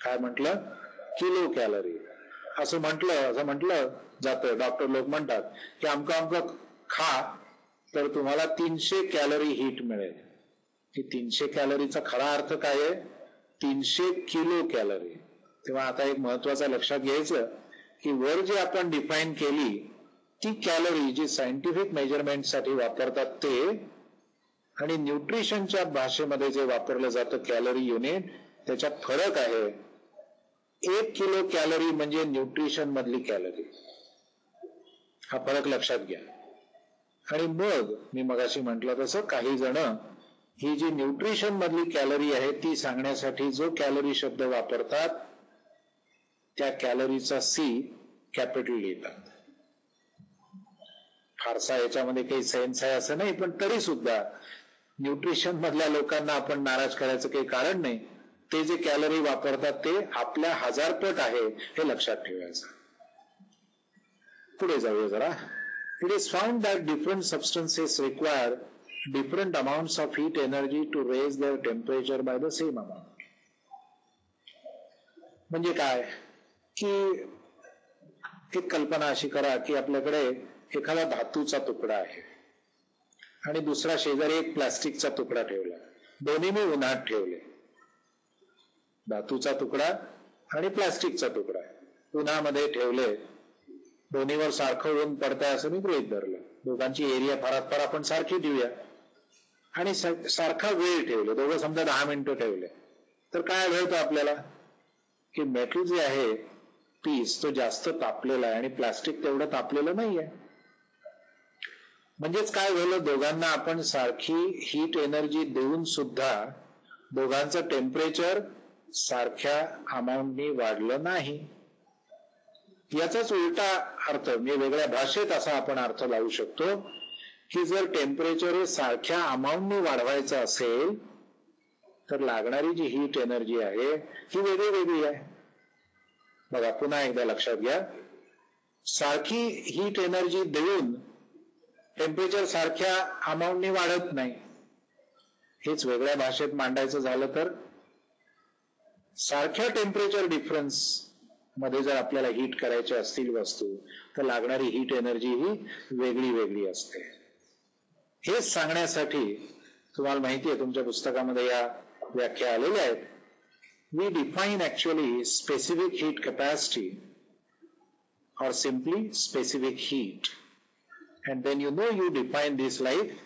काय म्हटलं? Kilo calorie. असं म्हटलं जातं. डॉक्टर लोक म्हणतात की अमकं खा तर तुम्हाला 300 कॅलरी हीट मिळेल. की 300 कॅलरीचा खरा अर्थ काय आहे? 300 किलो कॅलरी. तेव्हा आता एक महत्वाचं लक्षात घ्यायचं की वर जी आपण डिफाईन केली ती कॅलरी जी सायंटिफिक मेजरमेंटसाठी वापरतात ते, आणि न्यूट्रिशनच्या भाषेमध्ये जे वापरलं जातं कॅलरी युनिट, त्याच्यात फरक आहे. 1 किलो कॅलरी म्हणजे न्यूट्रिशन मधली कॅलरी. हा फरक लक्षात घ्या. आणि मग मी मगाशी म्हटलं तसं काही जण ही जी न्यूट्रिशन मधली कॅलरी आहे ती सांगण्यासाठी जो कॅलरी शब्द वापरतात त्या कॅलरीचा सी कॅपिटल लिहितात. फारसा याच्यामध्ये काही सेन्स आहे असं नाही, पण तरी सुद्धा न्यूट्रिशन मधल्या लोकांना आपण नाराज करायचं काही कारण नाही. ते जे कॅलरी वापरतात ते आपल्या 1000 पट आहे हे लक्षात ठेवायचं. पुढे जाऊया जरा. It is found that different substances require different amounts of heat energy to raise their temperature by the same amount. म्हणजे काय की एक कल्पना अशी करा की आपल्याकडे एखादा धातूचा तुकडा आहे आणि दुसरा शेजारी एक प्लास्टिकचा तुकडा ठेवला. दोन्ही मी उन्हात ठेवले. धातूचा तुकडा आणि प्लास्टिकचा तुकडा उन्हामध्ये ठेवले. दोन्हीवर सारखं ऊन पडतंय असं मी गृहीत धरलं. दोघांची एरिया फारात फार आपण सारखी देऊया आणि सारखा वेळ ठेवले. दोघं समजा 10 मिनिटं ठेवले तर काय आढळतं आपल्याला की मेटल जे आहे पीस तो जास्त तापलेला आहे आणि प्लास्टिक तेवढं तापलेलं नाहीये. म्हणजेच काय झालं, दोघांना आपण सारखी हीट एनर्जी देऊन सुद्धा दोघांचं टेम्परेचर सारख्या अमाऊंटनी वाढलं नाही. याचाच उलटा अर्थ मी वेगळ्या भाषेत असा आपण अर्थ लावू शकतो की जर टेम्परेचर हे सारख्या अमाऊंटनी वाढवायचं असेल तर लागणारी जी हीट एनर्जी आहे ही वेगळी वेगळी आहे. बघा पुन्हा एकदा लक्षात घ्या, सारखी हीट एनर्जी देऊन टेम्परेचर सारख्या अमाऊंटने वाढत नाही. हेच वेगळ्या भाषेत मांडायचं झालं तर सारख्या टेम्परेचर डिफरन्स मध्ये जर आपल्याला हीट करायचे असतील वस्तू तर लागणारी हीट एनर्जी ही वेगळी वेगळी असते. हेच सांगण्यासाठी तुम्हाला माहिती आहे तुमच्या पुस्तकामध्ये या व्याख्या आलेल्या आहेत. We define actually specific heat capacity or simply specific heat, and then you define this like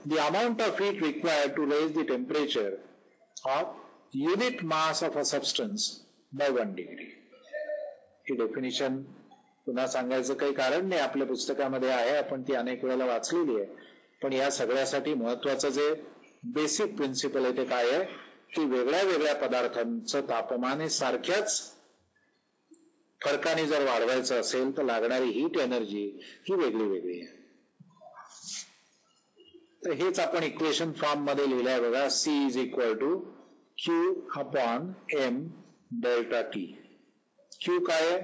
the amount of heat required to raise the temperature of unit mass of a substance by 1 degree. He definition पुन्हा सांगायचं काही कारण नाही, आपल्या पुस्तकामध्ये आहे, आपण ती अनेक वेळेला वाचलेली आहे. पण या सगळ्यासाठी महत्वाचं जे बेसिक प्रिन्सिपल आहे ते काय आहे की वेगळ्या वेगळ्या पदार्थांचं तापमान हे सारख्याच फरकाने जर वाढवायचं असेल तर लागणारी हीट एनर्जी ही वेगळी वेगळी आहे. तर हेच आपण इक्वेशन फॉर्म मध्ये लिहिलंय बघा. C is equal to Q upon M delta T. Q काय आहे?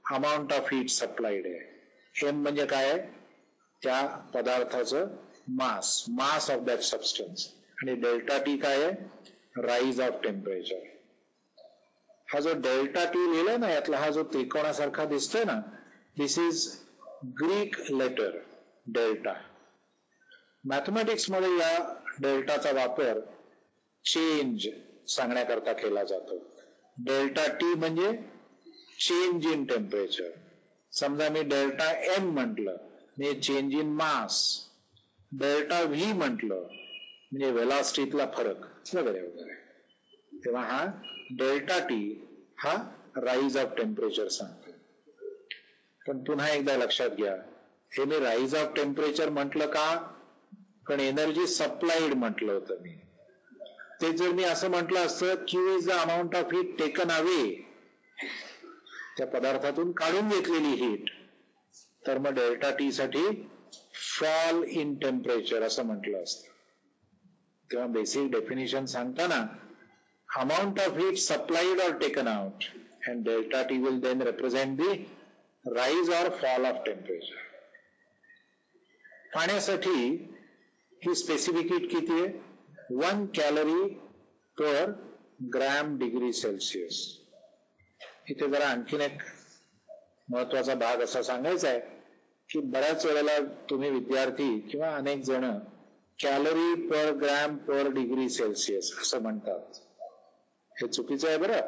अमाऊंट ऑफ हीट सप्लाइड आहे. एम म्हणजे काय आहे? त्या पदार्थाचं मास ऑफ दॅट सबस्टन्स. आणि डेल्टा टी काय आहे? Rise of temperature. हा जो डेल्टा टी लिहिलाय ना यातला हा जो त्रिकोणासारखा दिसतोय ना, this is Greek letter delta. Mathematics मध्ये या डेल्टाचा वापर चेंज सांगण्याकरता केला जातो. डेल्टा टी म्हणजे चेंज इन टेम्परेचर. समजा मी डेल्टा एम म्हटलं म्हणजे change in mass, delta V म्हटलं म्हणजे वेलॉसिटीतला फरक वगैरे वगैरे. तेव्हा हा डेल्टा टी हा राईज ऑफ टेम्परेचर सांगतो. पण पुन्हा एकदा लक्षात घ्या, हे मी राईज ऑफ टेम्परेचर म्हटलं का? पण एनर्जी सप्लाइड म्हटलं होतं मी. ते जर मी असं म्हटलं असतं Q is the amount of heat taken away, त्या पदार्थातून काढून घेतलेली हीट, तर मग डेल्टा टी साठी फॉल इन टेम्परेचर असं म्हटलं असतं. तेव्हा बेसिक डेफिनेशन सांगताना amount of heat supplied or taken out, and delta T will then represent the rise or fall of temperature. पाण्यासाठी ही स्पेसिफिक हीट किती आहे? 1 calorie per gram degree Celsius. इथे जरा आणखीन एक महत्वाचा भाग असा सांगायचा आहे की बऱ्याच वेळेला तुम्ही विद्यार्थी किंवा अनेक जण calorie per gram per degree Celsius असं म्हणतात. हे चुकीचं आहे बरं.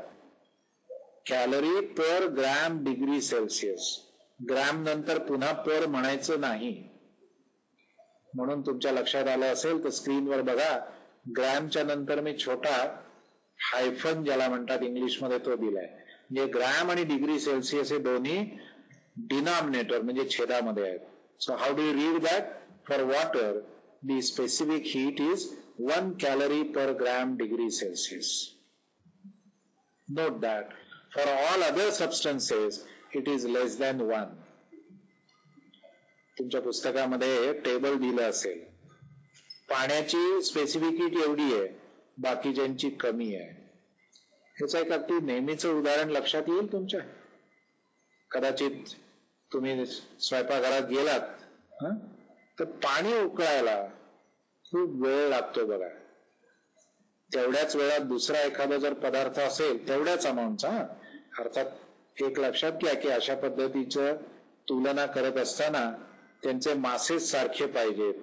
Calorie per gram degree Celsius. Gram नंतर पुन्हा पर म्हणायचं नाही. म्हणून तुमच्या लक्षात आलं असेल तर स्क्रीनवर बघा, ग्रॅमच्या नंतर मी छोटा हायफन ज्याला म्हणतात इंग्लिशमध्ये तो दिलाय. म्हणजे ग्रॅम आणि डिग्री सेल्सिअस हे दोन्ही डिनॉमिनेटर म्हणजे छेदामध्ये आहेत. So how do you read that? For water the specific heat is 1 calorie per gram degree Celsius. Note that for all other substances it is less than 1. तुमच्या पुस्तकामध्ये table दिलं असेल, पाण्याची स्पेसिफिक हीट एवढी आहे, बाकीच्यांची कमी आहे. ह्याचं एक अगदी नेहमीचं उदाहरण लक्षात येईल तुमच्या. कदाचित तुम्ही स्वयंपाकघरात गेलात तर पाणी उकळायला खूप वेळ लागतो बघा. तेवढ्याच वेळात दुसरा एखादा जर पदार्थ असेल तेवढ्याच अमाऊंटचा, अर्थात एक लक्षात घ्या की अशा पद्धतीचं तुलना करत असताना त्यांचे मासेस सारखे पाहिजेत.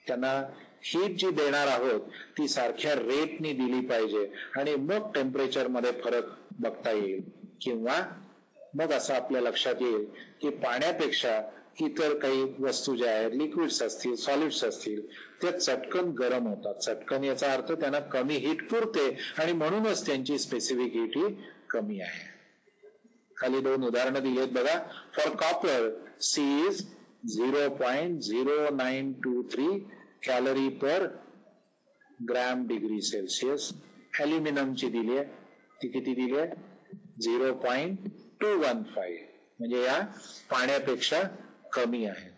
त्यांना हीट जी देणार आहोत ती सारख्या रेटनी दिली पाहिजे आणि मग टेम्परेचर मध्ये फरक बघता येईल. किंवा मग असं आपल्या लक्षात येईल की पाण्यापेक्षा इतर काही वस्तू ज्या आहेत, लिक्विड्स असतील, सॉलिड्स असतील, त्या चटकन गरम होतात. चटकन याचा अर्थ त्यांना कमी हीट पुरते आणि म्हणूनच त्यांची स्पेसिफिक हीट ही कमी आहे. खाली 2 उदाहरणं दिलीत बघा. For copper C is 0.0923 calorie per gram degree Celsius. ॲल्युमिनियमची दिली आहे, ती किती दिली आहे? 0.215, म्हणजे या पाण्यापेक्षा कमी आहे.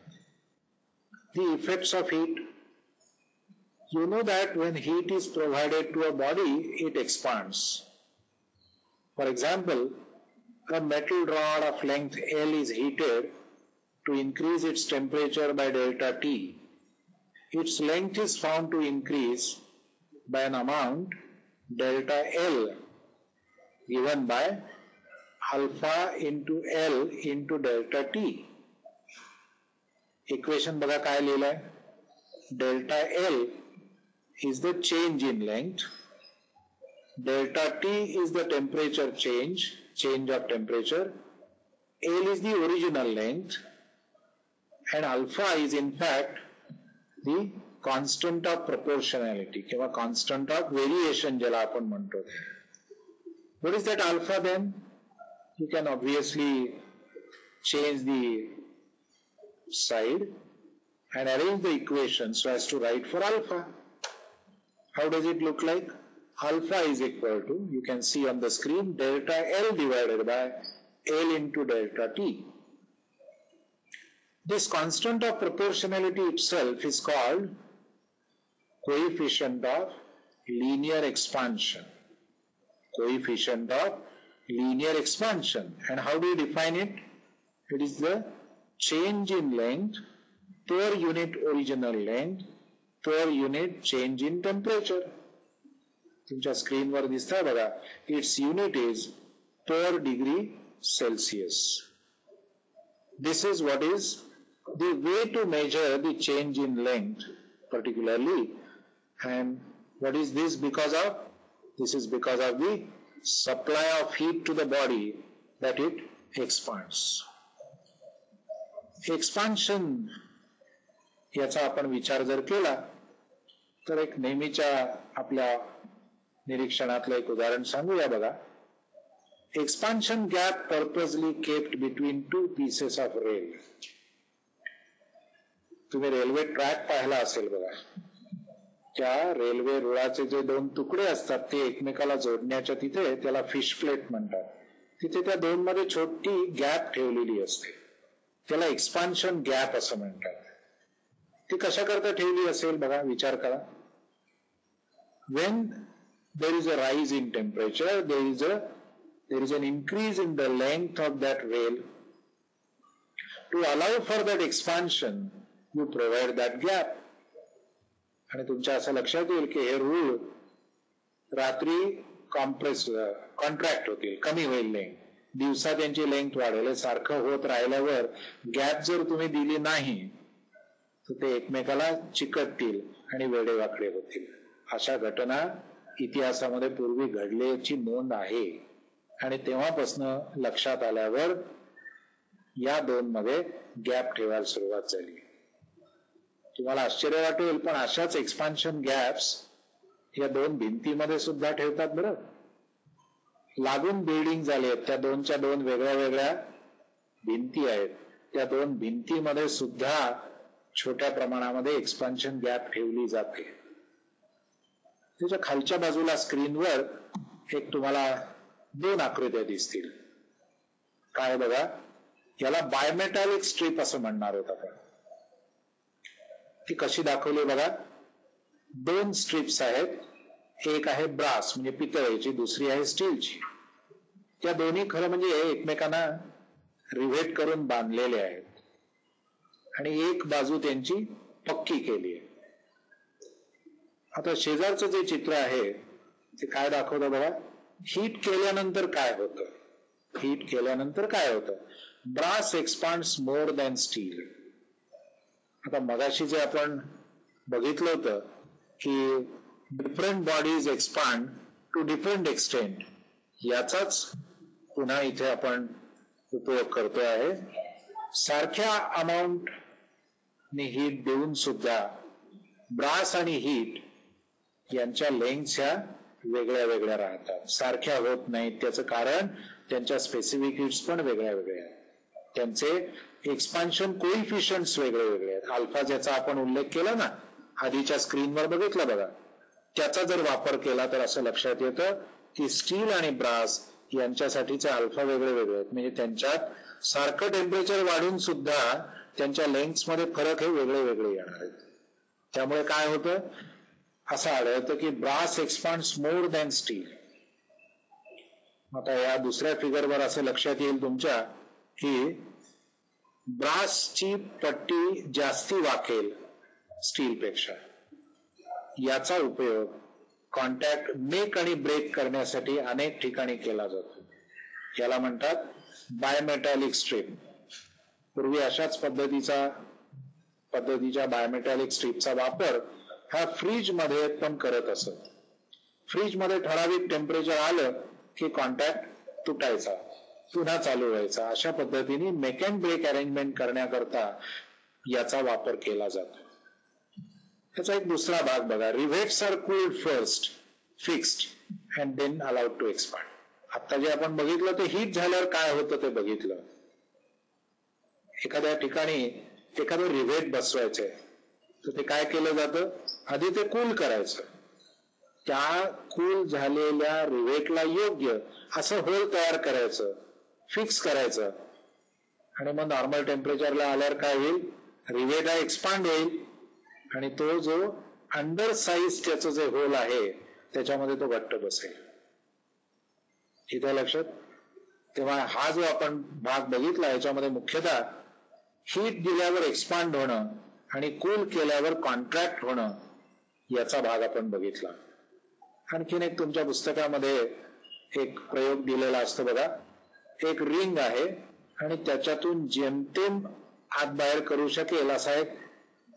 The effects of heat You know that when heat is provided to a body, it expands. For example, a metal rod of length L is heated to increase its temperature by delta T. Its length is found to increase by an amount delta L given by alpha into L into delta T. Equation बघा काय लिहिलंय? Delta L is the change in length. Delta T is the temperature change of temperature. L is the original length. And alpha is in fact the constant of proportionality किंवा constant of variation ज्याला आपण म्हणतो. What is that alpha then? You can obviously change the side and arrange the equation so as to write for alpha. How does it look like? Alpha is equal to, you can see on the screen, delta L divided by L into delta T. This constant of proportionality itself is called coefficient of linear expansion. Coefficient of linear expansion. And how do you define it? It is the change in length per unit original length per unit change in temperature. तुमच्या स्क्रीनवर दिसतंय बघा. Its unit is per degree Celsius. This is what is the way to measure the change in length particularly. And what is this because of? This is because of the supply of heat to the body that it expands. Expansion याचा आपण विचार जर केला तर एक नेहमीच्या आपल्या निरीक्षणातलं एक उदाहरण सांगूया बघा. Expansion gap purposely kept between two pieces of rail. तुम्ही रेल्वे ट्रॅक पाहिला असेल बघा. त्या रेल्वे रुळाचे जे दोन तुकडे असतात ते एकमेकाला जोडण्याच्या तिथे त्याला फिश प्लेट म्हणतात. तिथे त्या दोन मध्ये छोटी गॅप ठेवलेली असते. त्याला एक्सपान्शन गॅप असं म्हणतात. ती कशा करता ठेवली असेल बघा, विचार करा. When there is a rise in temperature, there is an increase in the length of that rail. To allow for that expansion, you provide that gap. आणि तुमच्या असं लक्षात येईल की हे रूळ रात्री कॉन्ट्रॅक्ट होतील, कमी होईल लेंथ. दिवसा त्यांची लेंथ वाढेल. सारखं होत राहिल्यावर गॅप जर तुम्ही दिली नाही तर ते एकमेकाला चिकटतील आणि वेडेवाकडे होतील. अशा घटना इतिहासामध्ये पूर्वी घडल्याची नोंद आहे. आणि तेव्हापासून लक्षात आल्यावर या दोन मध्ये गॅप ठेवायला सुरुवात झाली. तुम्हाला आश्चर्य वाटेल पण अशाच एक्सपान्शन गॅप्स या दोन भिंतीमध्ये सुद्धा ठेवतात बरं. लागून बिल्डिंग झाले आहेत, त्या दोनच्या दोन वेगळ्या वेगळ्या भिंती आहेत. त्या दोन भिंतीमध्ये सुद्धा छोट्या प्रमाणामध्ये एक्सपान्शन गॅप ठेवली जाते. त्याच्या खालच्या बाजूला स्क्रीनवर एक तुम्हाला दोन आकृत्या दिसतील. काय बघा, याला बायमेटॅलिक स्ट्रीप असं म्हणणार होत आपण. ती कशी दाखवली बघा. दोन स्ट्रिप्स आहेत. एक आहे ब्रास म्हणजे पितळेची, दुसरी आहे स्टीलची. त्या दोन्ही खरं म्हणजे एकमेकांना रिव्हेट करून बांधलेले आहेत आणि एक बाजू त्यांची पक्की केली आहे. आता शेजारचं जे चित्र आहे ते काय दाखवतं बघा. हीट केल्यानंतर काय होतं. हीट केल्यानंतर काय होतं. Brass expands more than steel. आता मगाशी जे आपण बघितलं होतं की different bodies expand to different extent, याचाच पुन्हा इथे आपण उपयोग करतो आहे. सारख्या अमाऊंट ने हीट देऊन सुद्धा ब्रास आणि हीट यांच्या लेंग्थ ह्या वेगळ्या वेगळ्या राहतात, सारख्या होत नाहीत. त्याचं कारण त्यांच्या स्पेसिफिक हीट्स पण वेगळ्या वेगळ्या आहेत. त्यांचे एक्सपान्शन कोइफिशियंट्स वेगळे वेगळे आहेत. अल्फा ज्याचा आपण उल्लेख केला ना आधीच्या स्क्रीनवर बघितलं बघा, त्याचा जर वापर केला तर असं लक्षात येतं की स्टील आणि ब्रास यांच्यासाठीचे अल्फा वेगळे वेगळे आहेत. म्हणजे त्यांच्यात सारखं टेम्परेचर वाढून सुद्धा त्यांच्या लेंग्थ्स मध्ये फरक हे वेगळे वेगळे येणार आहेत. त्यामुळे काय होतं, असं आढळतं की brass expands more than steel. आता या दुसऱ्या फिगरवर असं लक्षात येईल तुमच्या की ब्रासची पट्टी जास्ती वाकेल स्टीलपेक्षा. याचा उपयोग कॉन्टॅक्ट मेक आणि ब्रेक करण्यासाठी अनेक ठिकाणी केला जातो. याला म्हणतात बायमेटॅलिक स्ट्रीप. पूर्वी अशाच पद्धतीच्या बायमेटॅलिक स्ट्रीपचा वापर हा फ्रीज मध्ये पण करत असत. फ्रीज मध्ये ठराविक टेम्परेचर आलं की कॉन्टॅक्ट तुटायचा, पुन्हा चालू व्हायचा. अशा पद्धतीने मेक अँड ब्रेक अरेंजमेंट करण्याकरता याचा वापर केला जातो. त्याचा एक दुसरा भाग बघा. Rivets are cooled first, fixed and then allowed to expand. आता जे आपण बघितलं ते हीट झाल्यावर काय होतं ते बघितलं. एखाद्या ठिकाणी एखादं रिव्हेट बसवायचंय तर ते काय केलं जातं, आधी ते कूल करायचं. त्या कूल झालेल्या रिव्हेटला योग्य असं होल तयार करायचं, फिक्स करायचं, आणि मग नॉर्मल टेम्परेचरला आल्यावर काय होईल, रिव्हेट हा एक्सपांड होईल आणि तो जो अंडर साइज त्याचं जे होल आहे त्याच्यामध्ये तो घट्ट बसेल. इथे लक्षात. तेव्हा हा जो आपण भाग बघितला याच्यामध्ये मुख्यतः हीट दिल्यावर एक्सपांड होणं आणि कूल केल्यावर कॉन्ट्रॅक्ट होणं याचा भाग आपण बघितला. आणखीन एक तुमच्या पुस्तकामध्ये एक प्रयोग दिलेला असतो बघा. एक रिंग आहे आणि त्याच्यातून जेमतेम आत बाहेर करू शकेल असा एक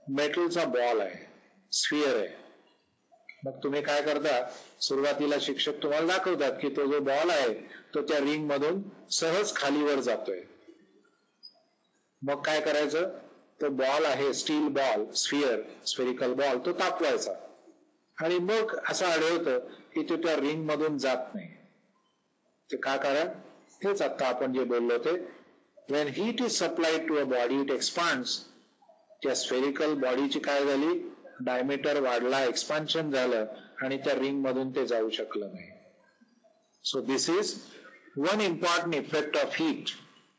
मेटलचा बॉल आहे, स्फिअर आहे. मग तुम्ही काय करता, सुरुवातीला शिक्षक तुम्हाला दाखवतात की तो जो बॉल आहे तो त्या रिंग मधून सहज खालीवर जातोय. मग काय करायचं, तो बॉल आहे steel ball, sphere, spherical ball, तो तापवायचा आणि मग असं आढळतं की तो त्या रिंग मधून जात नाही. ते का कारण, हेच आता आपण जे बोललो ते, when heat is supplied to a body it expands. त्या स्फेरिकल बॉडीची काय झाली, डायमीटर वाढला, एक्सपान्शन झालं आणि त्या रिंग मधून ते जाऊ शकलं नाही. So this is one important effect of heat.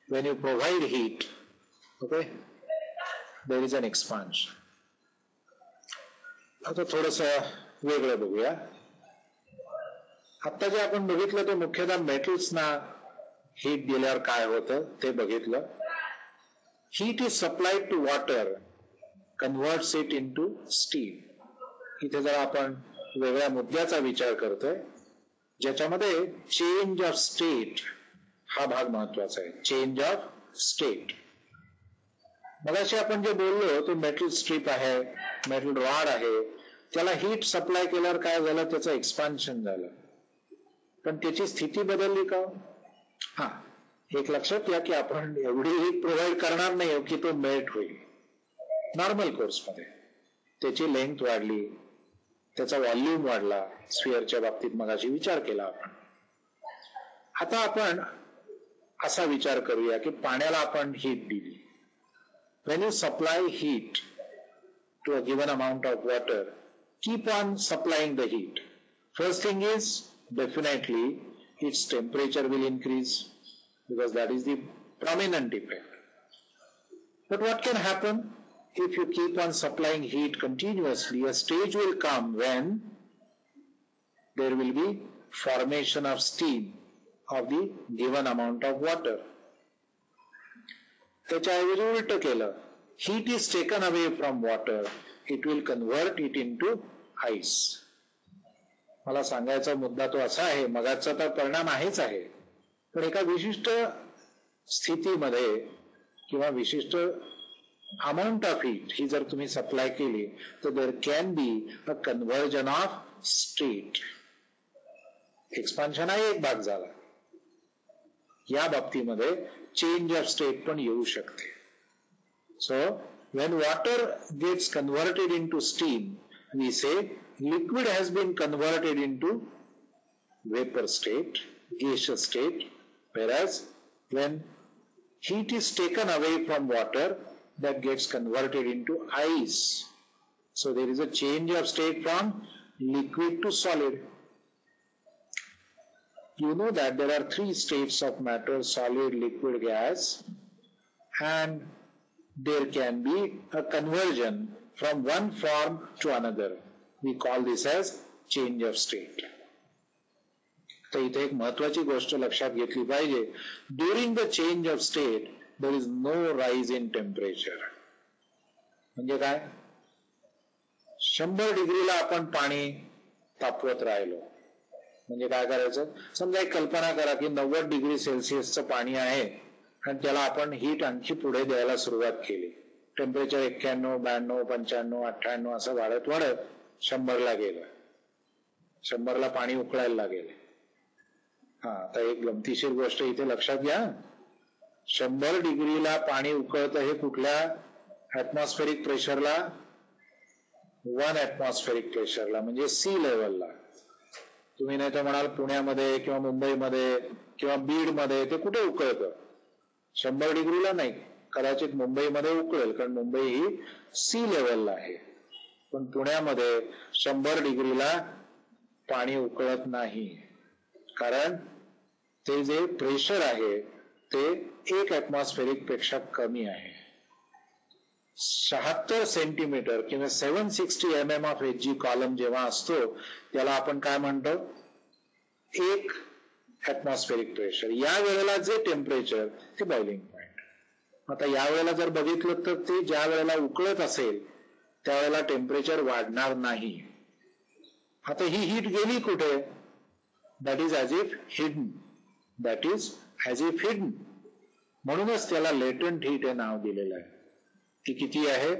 when you provide heat, okay, there is an expansion. आता थोडस वेगळं बघूया. आता जे आपण बघितलं ते मुख्यतः मेटल्सना हीट दिल्यावर काय होतं ते बघितलं. Heat is supplied to water, converts it into steam. इथे जर आपण वेगळ्या मुद्द्याचा विचार करतोय ज्याच्यामध्ये चेंज ऑफ स्टेट हा भाग महत्वाचा आहे. Change of state. मगाशी आपण जे बोललो तो मेटल स्ट्रीप आहे, मेटल रॉड आहे, त्याला हीट सप्लाय केल्यावर काय झालं, त्याचं एक्सपान्शन झालं. पण त्याची स्थिती बदलली का? हा, एक लक्षात घ्या की आपण एवढी हीट प्रोव्हाइड करणार नाही की तो मेल्ट होईल. नॉर्मल कोर्समध्ये त्याची लेंथ वाढली, त्याचा व्हॉल्यूम वाढला. स्फिअरच्या बाबतीत मगाशी विचार केला आपण. आता आपण असा विचार करूया की पाण्याला आपण हीट दिली. when you supply heat to a given amount of water, keep on supplying the heat. First thing is, definitely its temperature will increase because that is the prominent effect. But what can happen if you keep on supplying heat continuously? A stage will come when there will be formation of steam of the given amount of water. त्याच्याऐवजी उलट केलं, heat is taken away from water, it will convert it into ice. मला सांगायचा मुद्दा तो असा आहे, मगाचा तर परिणाम आहेच आहे, पण एका विशिष्ट स्थितीमध्ये किंवा विशिष्ट अमाऊंट ऑफ हीट ही जर तुम्ही सप्लाय केली तर there can be a conversion of state. Expansion हा एक भाग झाला. या बाबतीमध्ये चेंज ऑफ स्टेट पण येऊ शकते. So when water gets converted into steam, we say liquid has been converted into vapor state, gaseous state, whereas when heat is taken away from water, that gets converted into ice. So there is a change of state from liquid to solid. You know that there are three states of matter: solid, liquid, gas, and there can be a conversion from one form to another. We call this as change of state. तर इथे एक महत्वाची गोष्ट लक्षात घेतली पाहिजे. During the change of state there is no rise in temperature. म्हणजे काय? 100 डिग्रीला आपण पाणी तापवत राहिलो म्हणजे काय करायचं? समजा एक कल्पना करा की 90 डिग्री सेल्सिअसचं पाणी आहे आणि त्याला आपण हीट आणखी पुढे द्यायला सुरुवात केली. टेम्परेचर 91, 92, 95, 98 असं वाढत वाढत 100ला गेलं. 100ला पाणी उकळायला लागेल. तर एक गमतीशीर गोष्ट इथे लक्षात घ्या. 100 डिग्रीला पाणी उकळतं हे कुठल्या ऍटमॉस्फेरिक प्रेशरला? 1 ऍटमॉस्फेरिक प्रेशरला, म्हणजे सी लेवलला. तुम्ही नाही तर म्हणाल पुण्यामध्ये किंवा मुंबईमध्ये किंवा बीडमध्ये ते कुठे उकळतं? 100 डिग्रीला नाही. कदाचित मुंबईमध्ये उकळेल कारण मुंबई ही सी लेवलला आहे. पण पुण्यामध्ये 100 डिग्रीला पाणी उकळत नाही, कारण ते जे प्रेशर आहे ते 1 ऍटमॉस्फेरिक पेक्षा कमी आहे. 76 सेंटीमीटर किंवा 760 mm ऑफ Hg कॉलम जेव्हा असतो त्याला आपण काय म्हणतो? 1 ऍटमॉस्फेरिक प्रेशर. या वेळेला जे टेम्परेचर ते बॉइलिंग पॉइंट. आता या वेळेला जर बघितलं तर ते ज्या वेळेला उकळत असेल त्यावेळेला टेम्परेचर वाढणार नाही. आता ही हीट गेली कुठे? That is as if hidden. That is as if hidden. म्हणूनच त्याला लेटंट हीट हे नाव दिलेलं आहे. ती किती आहे?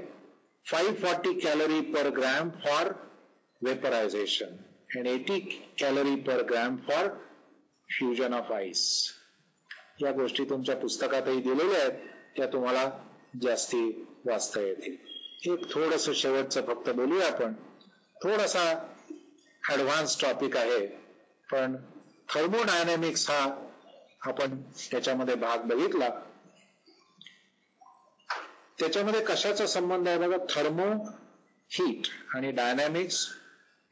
540 calorie per gram for vaporisation and 80 calorie per gram for fusion of ice. या गोष्टी तुमच्या पुस्तकातही दिलेल्या आहेत, त्या तुम्हाला जास्ती वाचता येतील. एक थोडंसं शेवटचं फक्त बोलूया आपण. थोडासा ऍडव्हान्स टॉपिक आहे, पण थर्मोडायनॅमिक्स हा आपण त्याच्यामध्ये भाग बघितला. त्याच्यामध्ये कशाचा संबंध आहे बघा? थर्मो हीट आणि डायनॅमिक्स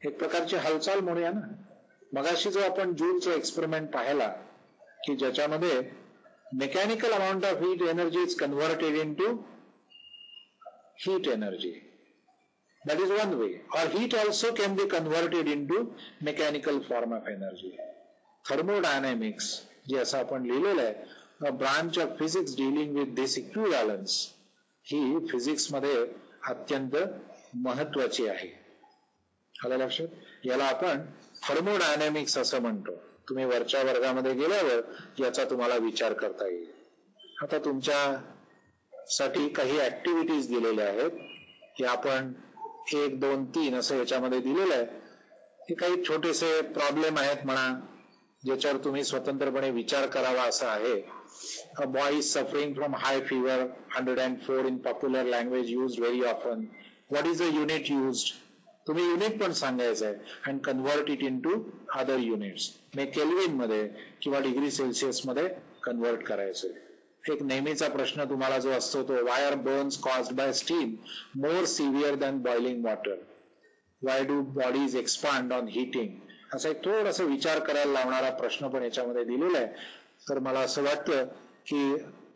एक प्रकारची हालचाल म्हणूया ना. मगाशी जो आपण जूलचा एक्सपेरिमेंट पाहिला की ज्याच्यामध्ये mechanical amount of heat energy is converted into heat energy. That is one way. Or heat also can be converted into mechanical form of energy. Thermodynamics, जे असं आपण लिहिलेलं आहे, a branch of physics dealing with this equivalence, he physics मध्ये अत्यंत महत्वाची आहे. आलं लक्षात? याला आपण थर्मोडायनॅमिक्स असं म्हणतो. तुम्ही वरच्या वर्गामध्ये गेल्यावर याचा तुम्हाला विचार करता येईल. आता तुमच्यासाठी काही ऍक्टिव्हिटीज दिलेल्या आहेत की आपण 1, 2, 3 असं याच्यामध्ये दिलेलं आहे. हे काही छोटेसे प्रॉब्लेम आहेत म्हणा, ज्याच्यावर तुम्ही स्वतंत्रपणे विचार करावा असं आहे. A boy is suffering from high fever, 104 in popular language used very often. What is the unit used? तुम्ही युनिट पण सांगायचं आहे and convert it into other units. म्हणजे केल्विन मध्ये किंवा डिग्री सेल्सिअस मध्ये कन्व्हर्ट करायचं. एक नेहमीचा प्रश्न तुम्हाला जो असतो तो, why are burns caused by steam more severe than boiling water? Why do bodies expand on heating? असा एक थोडासा विचार करायला लावणारा प्रश्न पण याच्यामध्ये दिलेला आहे. तर मला असं वाटतं की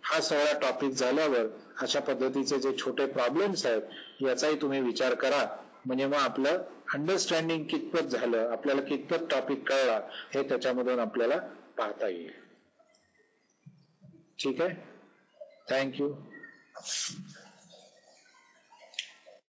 हा सगळा टॉपिक झाल्यावर अशा पद्धतीचे जे छोटे प्रॉब्लेम्स आहेत याचाही तुम्ही विचार करा. म्हणजे मग आपलं अंडरस्टँडिंग कितपत झालं, आपल्याला कितपत टॉपिक कळला हे त्याच्यामधून आपल्याला पाहता येईल. ठीक आहे? थँक्यू.